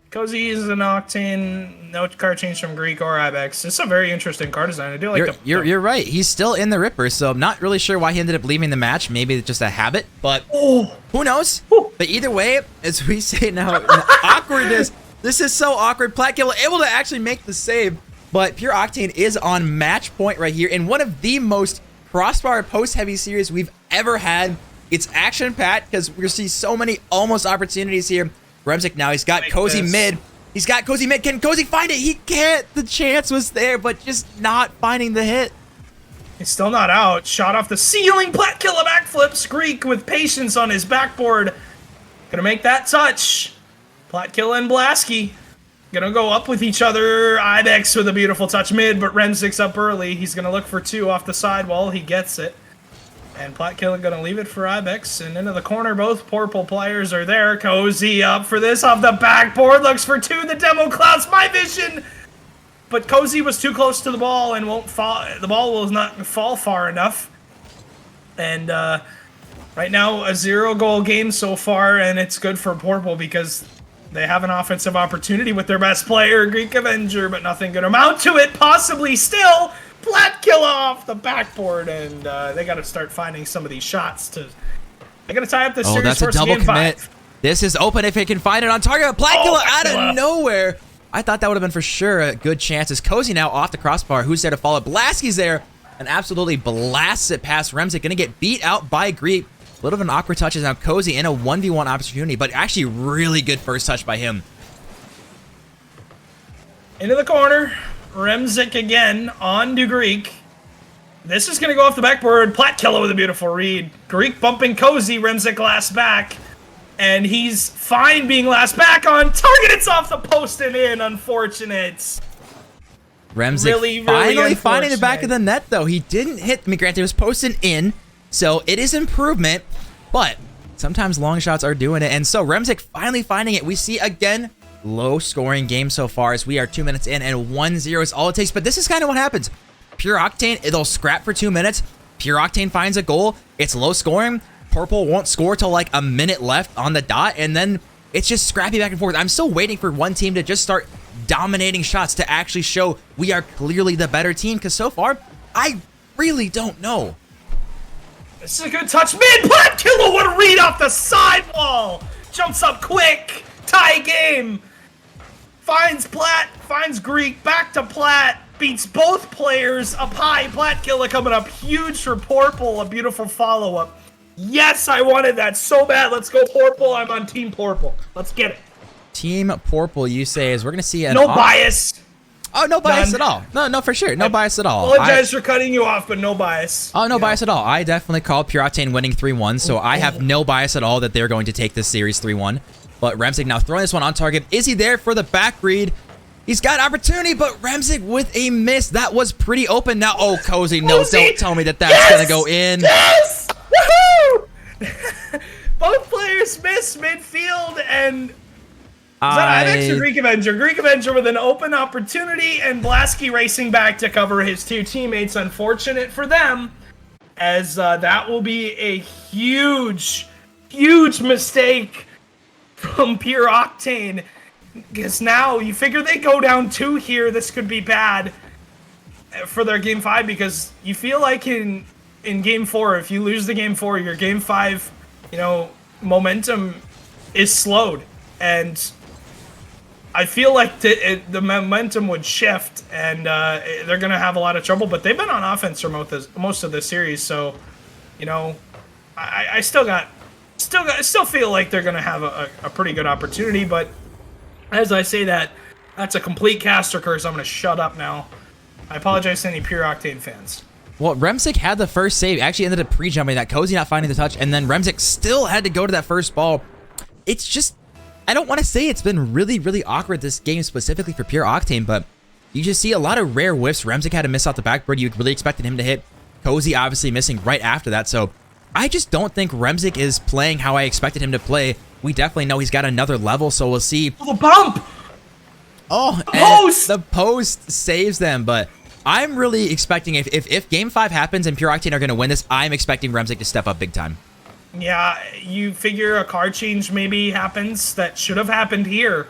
Cozy is an Octane, no car change from Greek or Ibex. It's a very interesting car design. I do like you're right. He's still in the Ripper, so I'm not really sure why he ended up leaving the match. Maybe it's just a habit, but who knows? But either way, as we say now, awkwardness. This is so awkward. Platkilla able to actually make the save, but Pure Octane is on match point right here in one of the most crossbar post-heavy series we've ever had. It's action-packed because we see so many almost opportunities here. Remzik now, he's got Cozy mid. He's got Cozy mid. Can Cozy find it? He can't. The chance was there, but just not finding the hit. He's still not out. Shot off the ceiling. Platkilla backflips. Greek with patience on his backboard. Gonna make that touch. Platkilla and Blasky gonna go up with each other. Ibex with a beautiful touch mid, but Remzik's up early. He's gonna look for 2 off the sidewall. He gets it. And Platkilla gonna leave it for Ibex, and into the corner, both Pourple players are there. Cozy up for this off the backboard, looks for 2, the demo clouds my vision! But Cozy was too close to the ball and won't fall, the ball will not fall far enough. And right now, a 0-goal game so far, and it's good for Pourple because they have an offensive opportunity with their best player, Greek Avenger, but nothing gonna amount to it, possibly still! Platkilla off the backboard, and they got to start finding some of these shots to. They got to tie up this series. That's a double commit. 5. This is open if it can find it on target. Platkilla out of nowhere. I thought that would have been for sure a good chance. As Cozy now off the crossbar. Who's there to follow? Blasky's there and absolutely blasts it past Remzik. Gonna get beat out by Greek. A little of an awkward touch is now Cozy in a 1v1 opportunity, but actually really good first touch by him. Into the corner. Remzik again on to Greek. This is going to go off the backboard. Platkilla with a beautiful read. Greek bumping Cozy. Remzik last back. And he's fine being last back on target. It's off the post and in. Unfortunate. Remzik finally finding the back of the net, though. He didn't hit. I mean, granted, it was posted in, so it is improvement. But sometimes long shots are doing it. And so Remzik finally finding it. We see again low scoring game so far as we are 2 minutes in and 1-0 is all it takes. But this is kind of what happens. Pure Octane, they'll scrap for 2 minutes. Pure Octane finds a goal. It's low scoring. Pourple won't score till like a minute left on the dot. And then it's just scrappy back and forth. I'm still waiting for one team to just start dominating shots to actually show we are clearly the better team. Because so far, I really don't know. This is a good touch. Mid, Platkilla, what a read off the sidewall. Jumps up quick. Tie game. Finds Plat, finds Greek, back to Plat, beats both players up high. Platkilla coming up huge for Pourple, a beautiful follow-up. Yes, I wanted that so bad. Let's go Pourple. I'm on Team Pourple. Let's get it. Team Pourple, you say, is we're going to see an... No bias. Oh, no bias at all. No, for sure. No bias at all. Apologize for cutting you off, but no bias. Oh, no bias at all. I definitely called Pure Octane winning 3-1, so I have no bias at all that they're going to take this series 3-1. But Remzik now throwing this one on target. Is he there for the back read? He's got opportunity, but Remzik with a miss. That was pretty open. Now, oh, Cozy, no, don't tell me that that's going to go in. Yes! Woohoo! Both players miss midfield, and... Is that Ibex or Greek Avenger? Greek Avenger with an open opportunity, and Blasky racing back to cover his 2 teammates. Unfortunate for them, as that will be a huge, huge mistake from Pure Octane, because now you figure they go down 2 here. This could be bad for their game 5, because you feel like in game 4, if you lose the game 4, your game 5, momentum is slowed, and I feel like the momentum would shift, and they're gonna have a lot of trouble. But they've been on offense for most of the series, so I still feel like they're gonna have a pretty good opportunity. But as I say that, that's a complete caster curse. I'm gonna shut up now. I apologize to any Pure Octane fans. Well, Remzik had the first save. Actually ended up pre-jumping that. Cozy not finding the touch, and then Remzik still had to go to that first ball. It's just, I don't want to say it's been really, really awkward this game specifically for Pure Octane, but you just see a lot of rare whiffs. Remzik had to miss off the backboard. You really expected him to hit. Cozy obviously missing right after that, so I just don't think Remzik is playing how I expected him to play. We definitely know he's got another level, so we'll see. The bump! Oh, the post! The post saves them, but I'm really expecting if Game 5 happens and Pure Octane are going to win this, I'm expecting Remzik to step up big time. Yeah, you figure a card change maybe happens that should have happened here.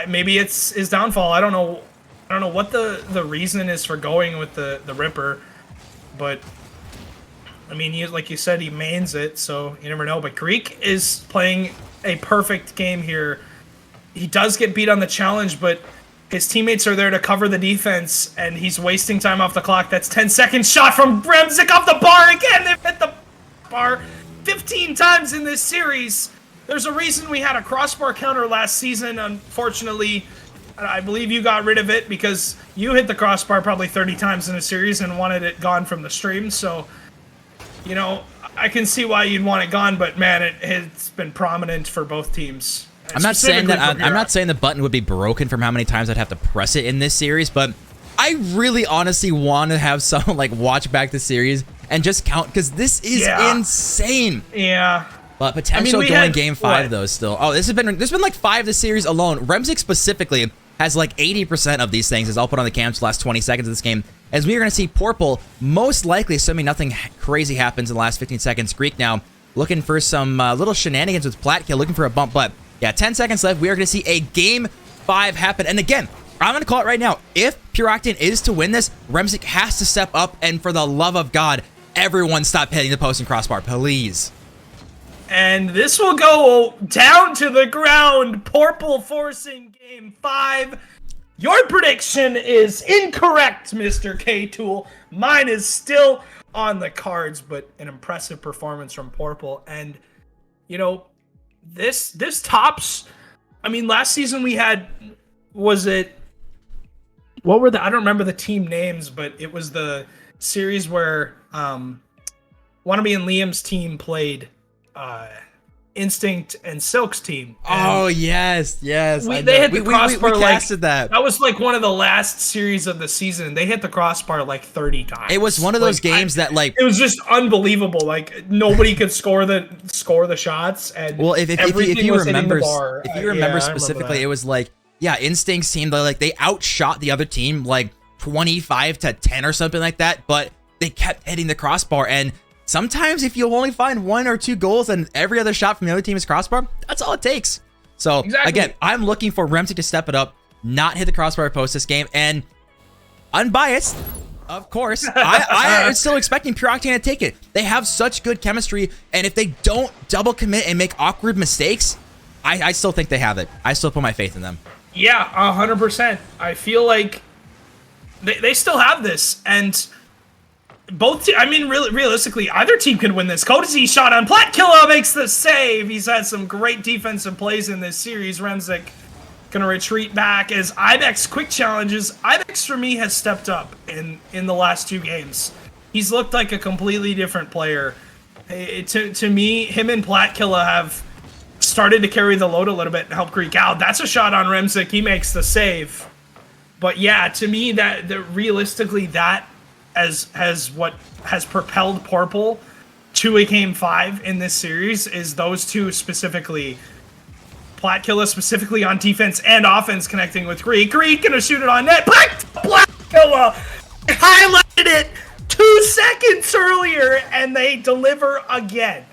Maybe it's his downfall. I don't know what the reason is for going with the Ripper, but I mean, like you said, he mains it, so you never know. But Greek is playing a perfect game here. He does get beat on the challenge, but his teammates are there to cover the defense, and he's wasting time off the clock. That's 10 seconds shot from Remzik off the bar again. They've hit the bar 15 times in this series. There's a reason we had a crossbar counter last season. Unfortunately, I believe you got rid of it because you hit the crossbar probably 30 times in a series and wanted it gone from the stream. So, you know, I can see why you'd want it gone, but man, it's been prominent for both teams. I'm not saying that I'm not saying the button would be broken from how many times I'd have to press it in this series, but I really honestly want to have someone like watch back the series and just count because this is insane. Yeah. But potential going Game 5 though still. Oh, there's been like 5 this series alone. Remzik specifically has like 80% of these things, as I'll put on the cams the last 20 seconds of this game. As we are going to see Pourple, most likely, assuming nothing crazy happens in the last 15 seconds. Greek now looking for some little shenanigans with Platkill, looking for a bump. But yeah, 10 seconds left. We are going to see a Game 5 happen. And again, I'm going to call it right now. If Pure Octane is to win this, Remzik has to step up. And for the love of God, everyone stop hitting the post and crossbar, please. And this will go down to the ground. Pourple forcing Game 5. Your prediction is incorrect, Mr. K-Tool. Mine is still on the cards, but an impressive performance from Pourple. And, you know, this tops... I mean, last season we had... Was it... What were the... I don't remember the team names, but it was the series where Wannabe and Liam's team played... Instinct and Silk's team. Oh yes. They hit the crossbar. We casted that. That was like one of the last series of the season. They hit the crossbar like 30 times. It was one of those games that like it was just unbelievable. Like nobody could score the shots. And well, if you remember specifically, remember it was like Instinct's team. They outshot the other team like 25-10 or something like that, but they kept hitting the crossbar. And sometimes if you only find 1 or 2 goals and every other shot from the other team is crossbar, that's all it takes. So again, I'm looking for Remzik to step it up, not hit the crossbar post this game, and unbiased, of course, I am still expecting Pure Octane to take it. They have such good chemistry, and if they don't double commit and make awkward mistakes, I still think they have it. I still put my faith in them. Yeah, 100%. I feel like they still have this, and realistically, either team could win this. Courtesy shot on Platkilla makes the save. He's had some great defensive plays in this series. Remzik gonna retreat back as Ibex quick challenges. Ibex for me has stepped up in the last 2 games. He's looked like a completely different player. To me, him and Platkilla have started to carry the load a little bit and help Greek out. That's a shot on Remzik. He makes the save. But yeah, to me, that realistically that as what has propelled Pourple to a Game 5 in this series is those two specifically. Platkilla specifically on defense and offense connecting with Greek. Greek gonna shoot it on net. Platkilla highlighted it 2 seconds earlier and they deliver again.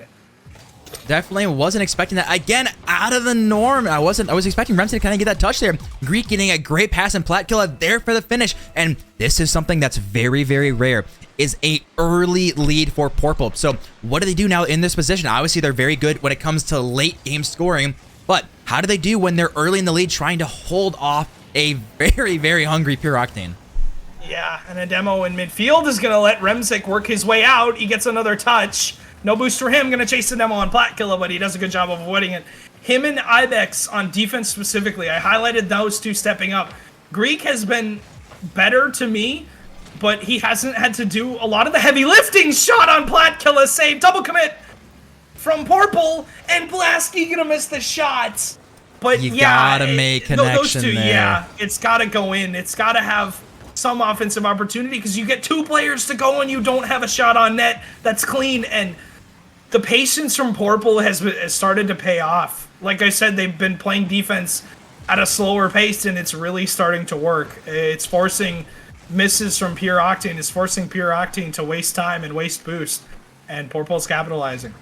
Definitely wasn't expecting that. Again, out of the norm. I was expecting Remzik to kind of get that touch there. Greek getting a great pass and Platkilla there for the finish. And this is something that's very, very rare, is a early lead for Pourple. So what do they do now in this position? Obviously, they're very good when it comes to late game scoring. But how do they do when they're early in the lead trying to hold off a very, very hungry Pure Octane? Yeah, and a demo in midfield is going to let Remzik work his way out. He gets another touch. No boost for him. Going to chase the demo on Platkilla, but he does a good job of avoiding it. Him and Ibex on defense specifically, I highlighted those two stepping up. Greek has been better to me, but he hasn't had to do a lot of the heavy lifting. Shot on Platkilla, save, double commit from Pourple, and Blasky going to miss the shots. But you gotta make connection those two, there. Yeah, it's got to go in. It's got to have some offensive opportunity because you get 2 players to go and you don't have a shot on net that's clean. And the patience from Pourple has started to pay off. Like I said, they've been playing defense at a slower pace, and it's really starting to work. It's forcing misses from Pure Octane. It's forcing Pure Octane to waste time and waste boost, and Pourple's capitalizing.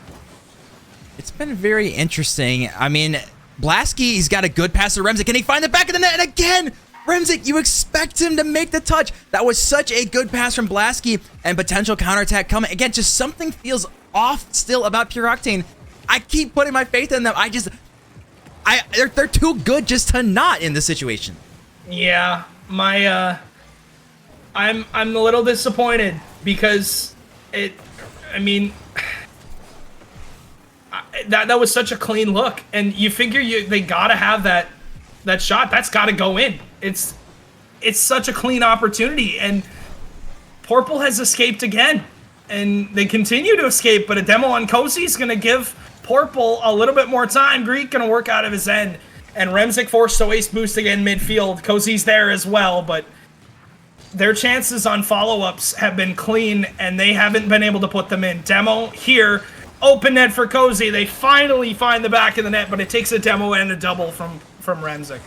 It's been very interesting. I mean, Blasky, he's got a good pass to Remzik. Can he find the back of the net? And again, Remzik, you expect him to make the touch. That was such a good pass from Blasky, and potential counterattack coming. Again, just something feels off still about Pure Octane. I keep putting my faith in them. They're too good just to not in this situation. Yeah, I'm a little disappointed because that was such a clean look, and you figure they gotta have that shot. That's gotta go in. It's such a clean opportunity, and Pourple has escaped again, and they continue to escape. But a demo on Cozy is gonna give Pourple a little bit more time. Greek gonna work out of his end, and Remzik forced to waste boost again midfield. Cozy's there as well, but their chances on follow-ups have been clean, and they haven't been able to put them in. Demo here. Open net for Cozy. They finally find the back of the net, but it takes a demo and a double from Remzik.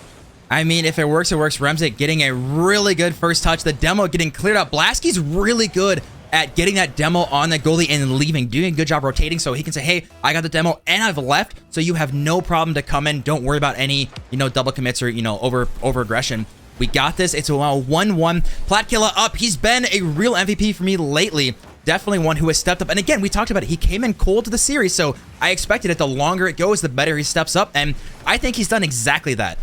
I mean, if it works, it works. Remzik getting a really good first touch. The demo getting cleared up. Blasky's really good at getting that demo on the goalie and leaving, doing a good job rotating so he can say, hey, I got the demo and I've left, so you have no problem to come in. Don't worry about any, double commits or, over aggression. We got this. It's a 1-1. Platkilla up. He's been a real MVP for me lately. Definitely one who has stepped up. And again, we talked about it. He came in cold to the series, so I expected it. The longer it goes, the better he steps up. And I think he's done exactly that.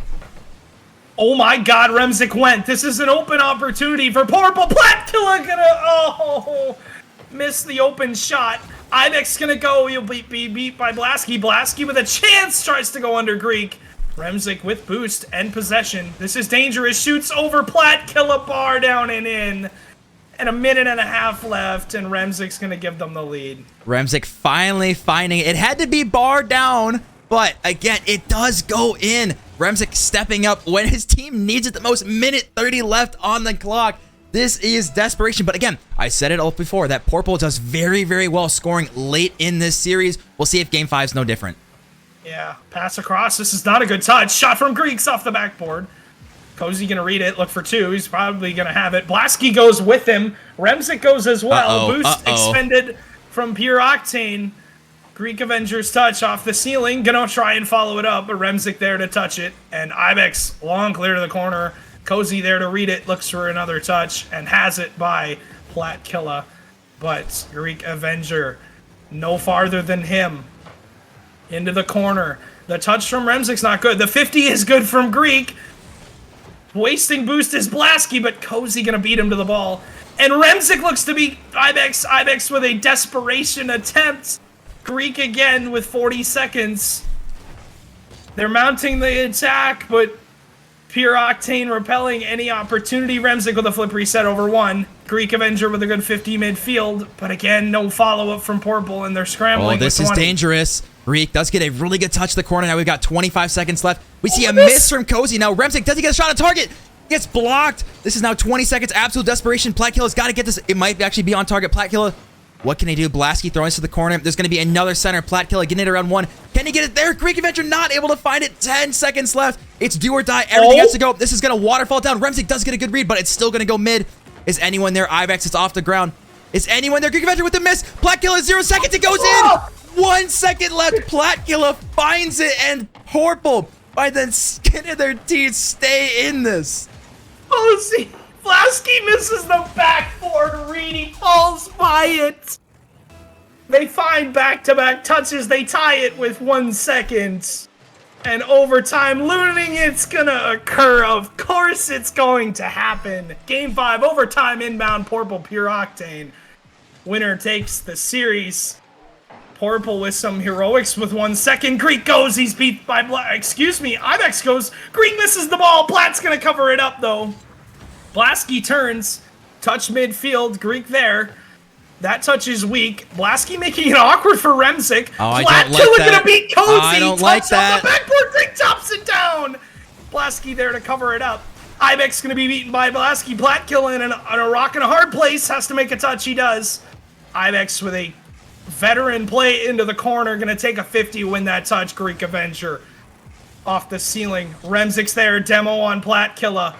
Oh my god, Remzik went. This is an open opportunity for Pourple. Platkilla gonna, miss the open shot. Ibex gonna go. He'll be beat by Blasky. Blasky with a chance tries to go under Greek. Remzik with boost and possession. This is dangerous. Shoots over Platkilla, bar down and in. And a minute and a half left, and Remzik's going to give them the lead. Remzik finally finding it. It had to be bar down, but again, it does go in. Remzik stepping up when his team needs it the most. Minute 30 left on the clock. This is desperation. But again, I said it all before, that Pourple does very, very well scoring late in this series. We'll see if Game 5 is no different. Yeah, pass across. This is not a good touch. Shot from Greeks off the backboard. Cozy gonna read it, look for two. He's probably gonna have it. Blasky goes with him. Remzik goes as well. Boost expended from Pure Octane. Greek Avengers touch off the ceiling. Gonna try and follow it up, but Remzik there to touch it. And Ibex long clear to the corner. Cozy there to read it, looks for another touch, and has it by Platkilla. But Greek Avenger no farther than him. Into the corner. The touch from Remzik's not good. The 50 is good from Greek. Wasting boost is Blasky, but Cozy gonna beat him to the ball. And Remzik looks to beat Ibex. Ibex with a desperation attempt. Greek again with 40 seconds. They're mounting the attack, but Pure Octane repelling any opportunity. Remzik with a flip reset over one. Greek Avenger with a good 50 midfield, but again, no follow-up from Pourple, and they're scrambling. Oh, this is dangerous. Greek does get a really good touch to the corner. Now we've got 25 seconds left. We see a miss from Cozy. Now Remzik, does he get a shot on target? Gets blocked. This is now 20 seconds. Absolute desperation. Platkilla's got to get this. It might actually be on target. Platkilla, what can he do? Blasky throwing this to the corner. There's going to be another center. Platkilla getting it around one. Can he get it there? Greek Avenger not able to find it. 10 seconds left. It's do or die. Everything has to go. This is going to waterfall down. Remzik does get a good read, but it's still going to go mid. Is anyone there? Ibex, it's off the ground. Is anyone there? Greek Avenger with the miss. Platkilla, 0 seconds. It goes in. 1 second left. Platkilla finds it, and Pourple, by the skin of their teeth, stay in this. Oh, see, Blasky misses the backboard read. He falls by it. They find back-to-back touches. They tie it with 1 second. And overtime looting, it's gonna occur. Of course it's going to happen. Game 5, overtime inbound, Pourple, Pure Octane. Winner takes the series. Pourple with some heroics with 1 second. Greek goes, he's beat by Ibex goes. Greek misses the ball. Platt's gonna cover it up though. Blasky turns, touch midfield. Greek there. That touch is weak. Blasky making it awkward for Remzik. Oh, I don't like that. Gonna beat Cozy. I don't like that. The backboard, Greek tops it down. Blasky there to cover it up. Ibex gonna be beaten by Blasky. Platkilla in a rock and a hard place. Has to make a touch. He does. Ibex with a Veteran play into the corner, gonna take a 50, win that touch. Greek Avenger off the ceiling. Remzik's there, demo on Platkilla.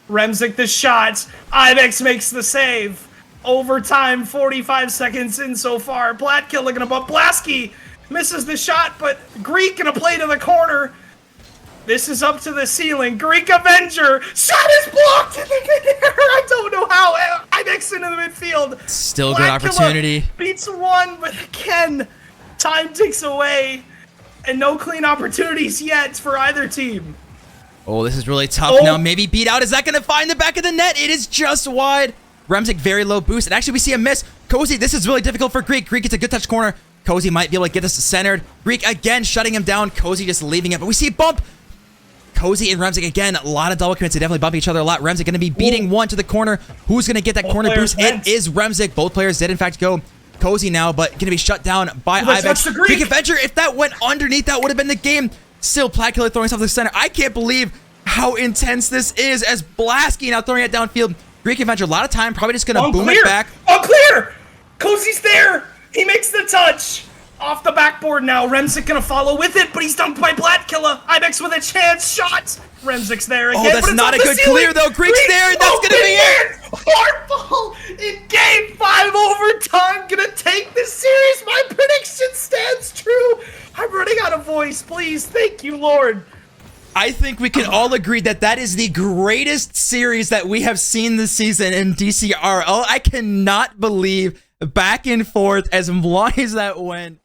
Remzik the shot. Ibex makes the save. Overtime, 45 seconds in so far. Platkilla gonna bump. Blasky misses the shot, but Greek gonna play to the corner. This is up to the ceiling. Greek Avenger. Shot is blocked in the midair. I don't know how. Ibex into the midfield. Still good opportunity. Beats one, but again, time ticks away. And no clean opportunities yet for either team. Oh, this is really tough now. Maybe beat out. Is that going to find the back of the net? It is just wide. Remzik, very low boost. And actually, we see a miss. Cozy, this is really difficult for Greek. Greek gets a good touch corner. Cozy might be able to get this centered. Greek again shutting him down. Cozy just leaving it. But we see a bump. Cozy and Remzik again. A lot of double commits. They definitely bump each other a lot. Remzik going to be beating one to the corner. Who's going to get that corner boost? It is Remzik. Both players did, in fact, go Cozy now, but going to be shut down by Ibex. Greek Avenger, if that went underneath, that would have been the game. Still, Platkilla throwing stuff to the center. I can't believe how intense this is as Blasky now throwing it downfield. Greek Avenger, a lot of time, probably just going to boom it back. Unclear! Cozy's there! He makes the touch! Off the backboard now. Remzik gonna follow with it, but he's dumped by Platkilla. Ibex with a chance. Shot! Remzik's there again. Oh, that's not a good clear, though. Greek's there, and that's gonna be it! Pourple in Game 5 overtime, gonna take this series. My prediction stands true. I'm running out of voice. Please, thank you, Lord. I think we can all agree that that is the greatest series that we have seen this season in DCRL. I cannot believe back and forth as long as that went.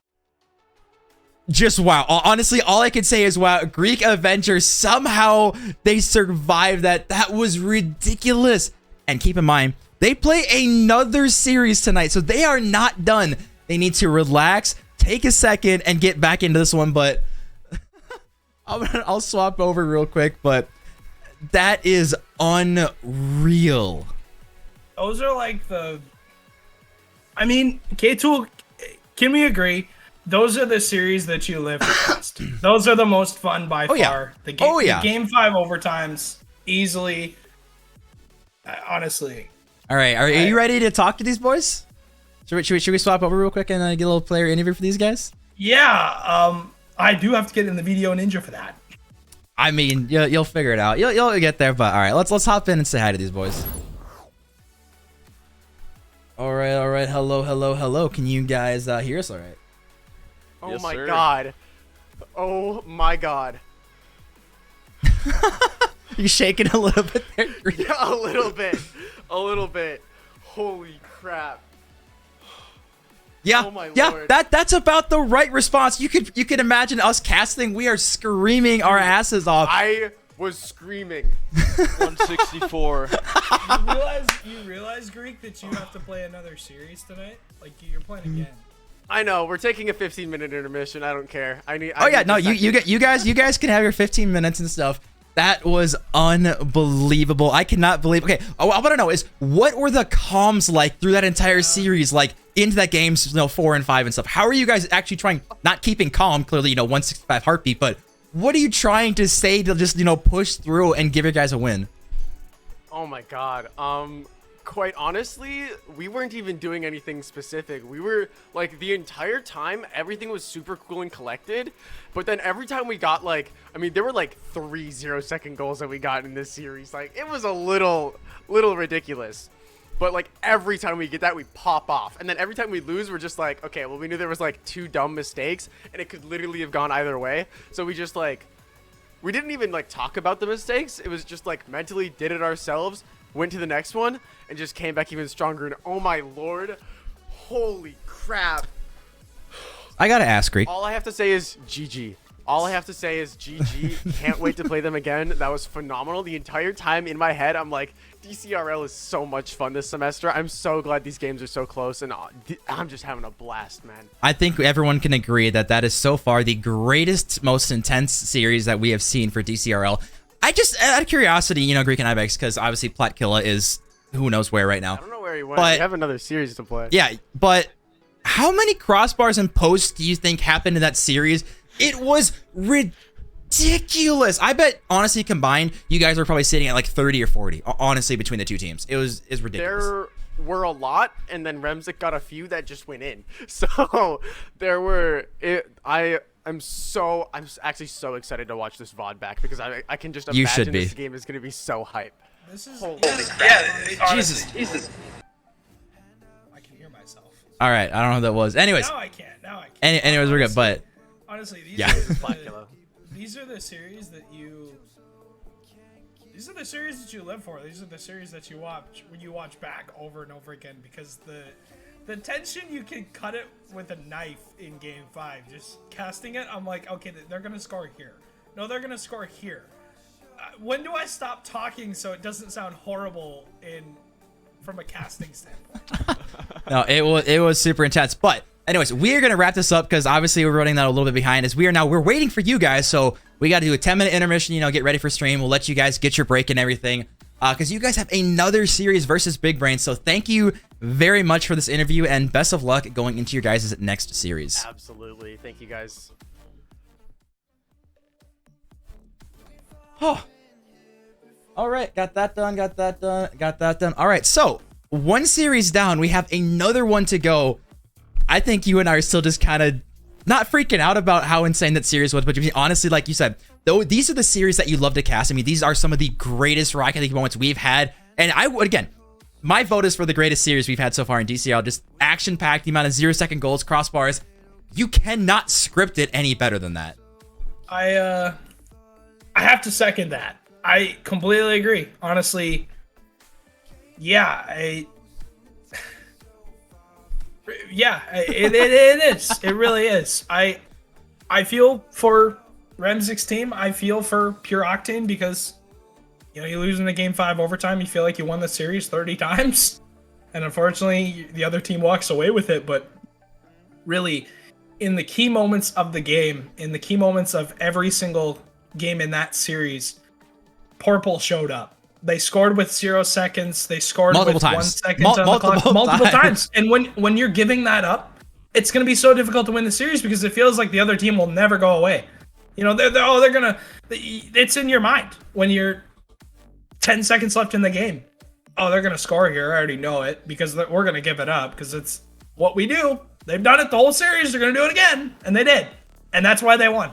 Just wow. Honestly, all I can say is wow. Greek Avenger, somehow they survived that. That was ridiculous. And keep in mind, they play another series tonight, so they are not done. They need to relax, take a second, and get back into this one. But I'll swap over real quick, but that is unreal. Those are like the... I mean, K2, can we agree? Those are the series that you live past. Those are the most fun by far. Yeah. The Game 5 overtimes, easily. Honestly. All right, are you ready to talk to these boys? Should we swap over real quick and get a little player interview for these guys? Yeah, I do have to get in the video ninja for that. I mean, you'll figure it out. You'll get there, but all right, let's hop in and say hi to these boys. All right. Hello. Can you guys hear us all right? Oh yes, my sir. god. Oh my god. You shaking a little bit there? Yeah, a little bit. A little bit. Holy crap. Yeah, Oh my yeah, lord. that's about the right response. You could imagine us casting. We are screaming our asses off. I was screaming. 164. You realize, Greek, that you have to play another series tonight? Like, you're playing again. I know, we're taking a 15-minute intermission. I don't care. Oh yeah, no, you guys can have your 15 minutes and stuff. That was unbelievable. I cannot believe. Okay, I want to know is what were the comms like through that entire series, like into that games, 4 and 5 and stuff. How are you guys actually trying, not keeping calm? Clearly, 165 heartbeat, but what are you trying to say to just push through and give your guys a win? Oh my god. Quite honestly, we weren't even doing anything specific. We were like the entire time, everything was super cool and collected. But then every time we got there were like 3 0-second goals that we got in this series. Like it was a little ridiculous. But like every time we get that, we pop off. And then every time we lose, we're just like, okay, well, we knew there was like 2 dumb mistakes and it could literally have gone either way. So we just we didn't even talk about the mistakes. It was just mentally did it ourselves, went to the next one, and just came back even stronger. And oh my lord, holy crap. I gotta ask, Greek. All I have to say is GG. All I have to say is GG. Can't wait to play them again. That was phenomenal. The entire time in my head, I'm like, DCRL is so much fun this semester. I'm so glad these games are so close, and I'm just having a blast, man. I think everyone can agree that that is so far the greatest, most intense series that we have seen for DCRL. I just, out of curiosity, Greek and Ibex, because obviously Platkilla is who knows where right now. I don't know where he went. But we have another series to play. Yeah, but how many crossbars and posts do you think happened in that series? It was ridiculous. I bet, honestly, combined, you guys are probably sitting at 30 or 40, honestly, between the two teams. It's ridiculous. were a lot, and then Remzik got a few that just went in. So there were I'm actually so excited to watch this VOD back because I can just You should imagine be. this game is gonna be so hype. This is Jesus. I can hear myself. All right, I don't know who that was. Anyways, Now I can't. anyways, we're good. But Honestly, these Yeah. these are the series that you. These are the series that you live for. These are the series that you watch when you watch back over and over again because the tension, you can cut it with a knife in game 5. Just casting it, I'm like, okay, they're gonna score here. No, they're gonna score here. When do I stop talking so it doesn't sound horrible from a casting standpoint? no, it was super intense. But anyways, we are gonna wrap this up because obviously we're running that a little bit behind. As we're waiting for you guys, so we got to do a 10-minute intermission. Get ready for stream. We'll let you guys get your break and everything. Because you guys have another series versus Big Brain. So thank you very much for this interview and best of luck going into your guys' next series. Absolutely. Thank you guys. Oh. All right. Got that done. All right. So 1 series down. We have another one to go. I think you and I are still just kind of not freaking out about how insane that series was. But honestly, like you said, though, these are the series that you love to cast. I mean, these are some of the greatest Rocket League moments we've had. And I would, again, my vote is for the greatest series we've had so far in DCRL. Just action-packed, the amount of 0-second goals, crossbars. You cannot script it any better than that. I have to second that. I completely agree. Honestly, yeah, it is. It really is. I feel for Remzik's team. I feel for Pure Octane because you lose in the game 5 overtime. You feel like you won the series 30 times, and unfortunately, the other team walks away with it. But really, in the key moments of the game, in the key moments of every single game in that series, Pourple showed up. They scored with 0 seconds. They scored multiple with times. 1 second on the clock multiple times. And when you're giving that up, it's going to be so difficult to win the series because it feels like the other team will never go away. It's in your mind when you're 10 seconds left in the game. Oh, they're going to score here. I already know it because we're going to give it up because it's what we do. They've done it the whole series. They're going to do it again. And they did. And that's why they won.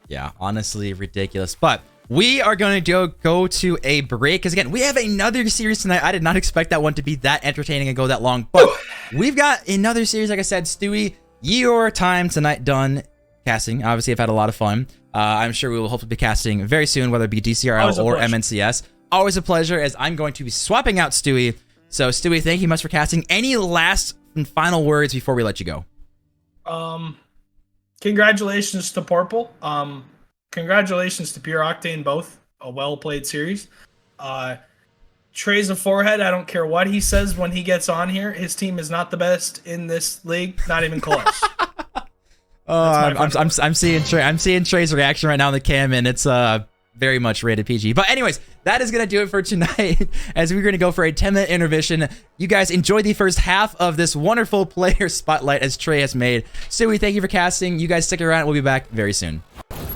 Yeah, honestly, ridiculous. But we are going to go to a break because, again, we have another series tonight. I did not expect that one to be that entertaining and go that long. But we've got another series, like I said. Stewie, your time tonight done casting. Obviously, I've had a lot of fun. I'm sure we will hopefully be casting very soon, whether it be DCRL or MNCS. Always a pleasure, as I'm going to be swapping out Stewie. So, Stewie, thank you much for casting. Any last and final words before we let you go? Congratulations to Pourple. Congratulations to Pure Octane, both. A well-played series. Trey's a forehead. I don't care what he says when he gets on here. His team is not the best in this league. Not even close. I'm seeing Trey. I'm seeing Trey's reaction right now in the cam, and it's very much rated PG. But anyways, that is gonna do it for tonight. As we're gonna go for a 10-minute intermission. You guys enjoy the first half of this wonderful player spotlight as Trey has made. Stewie, thank you for casting. You guys stick around. We'll be back very soon.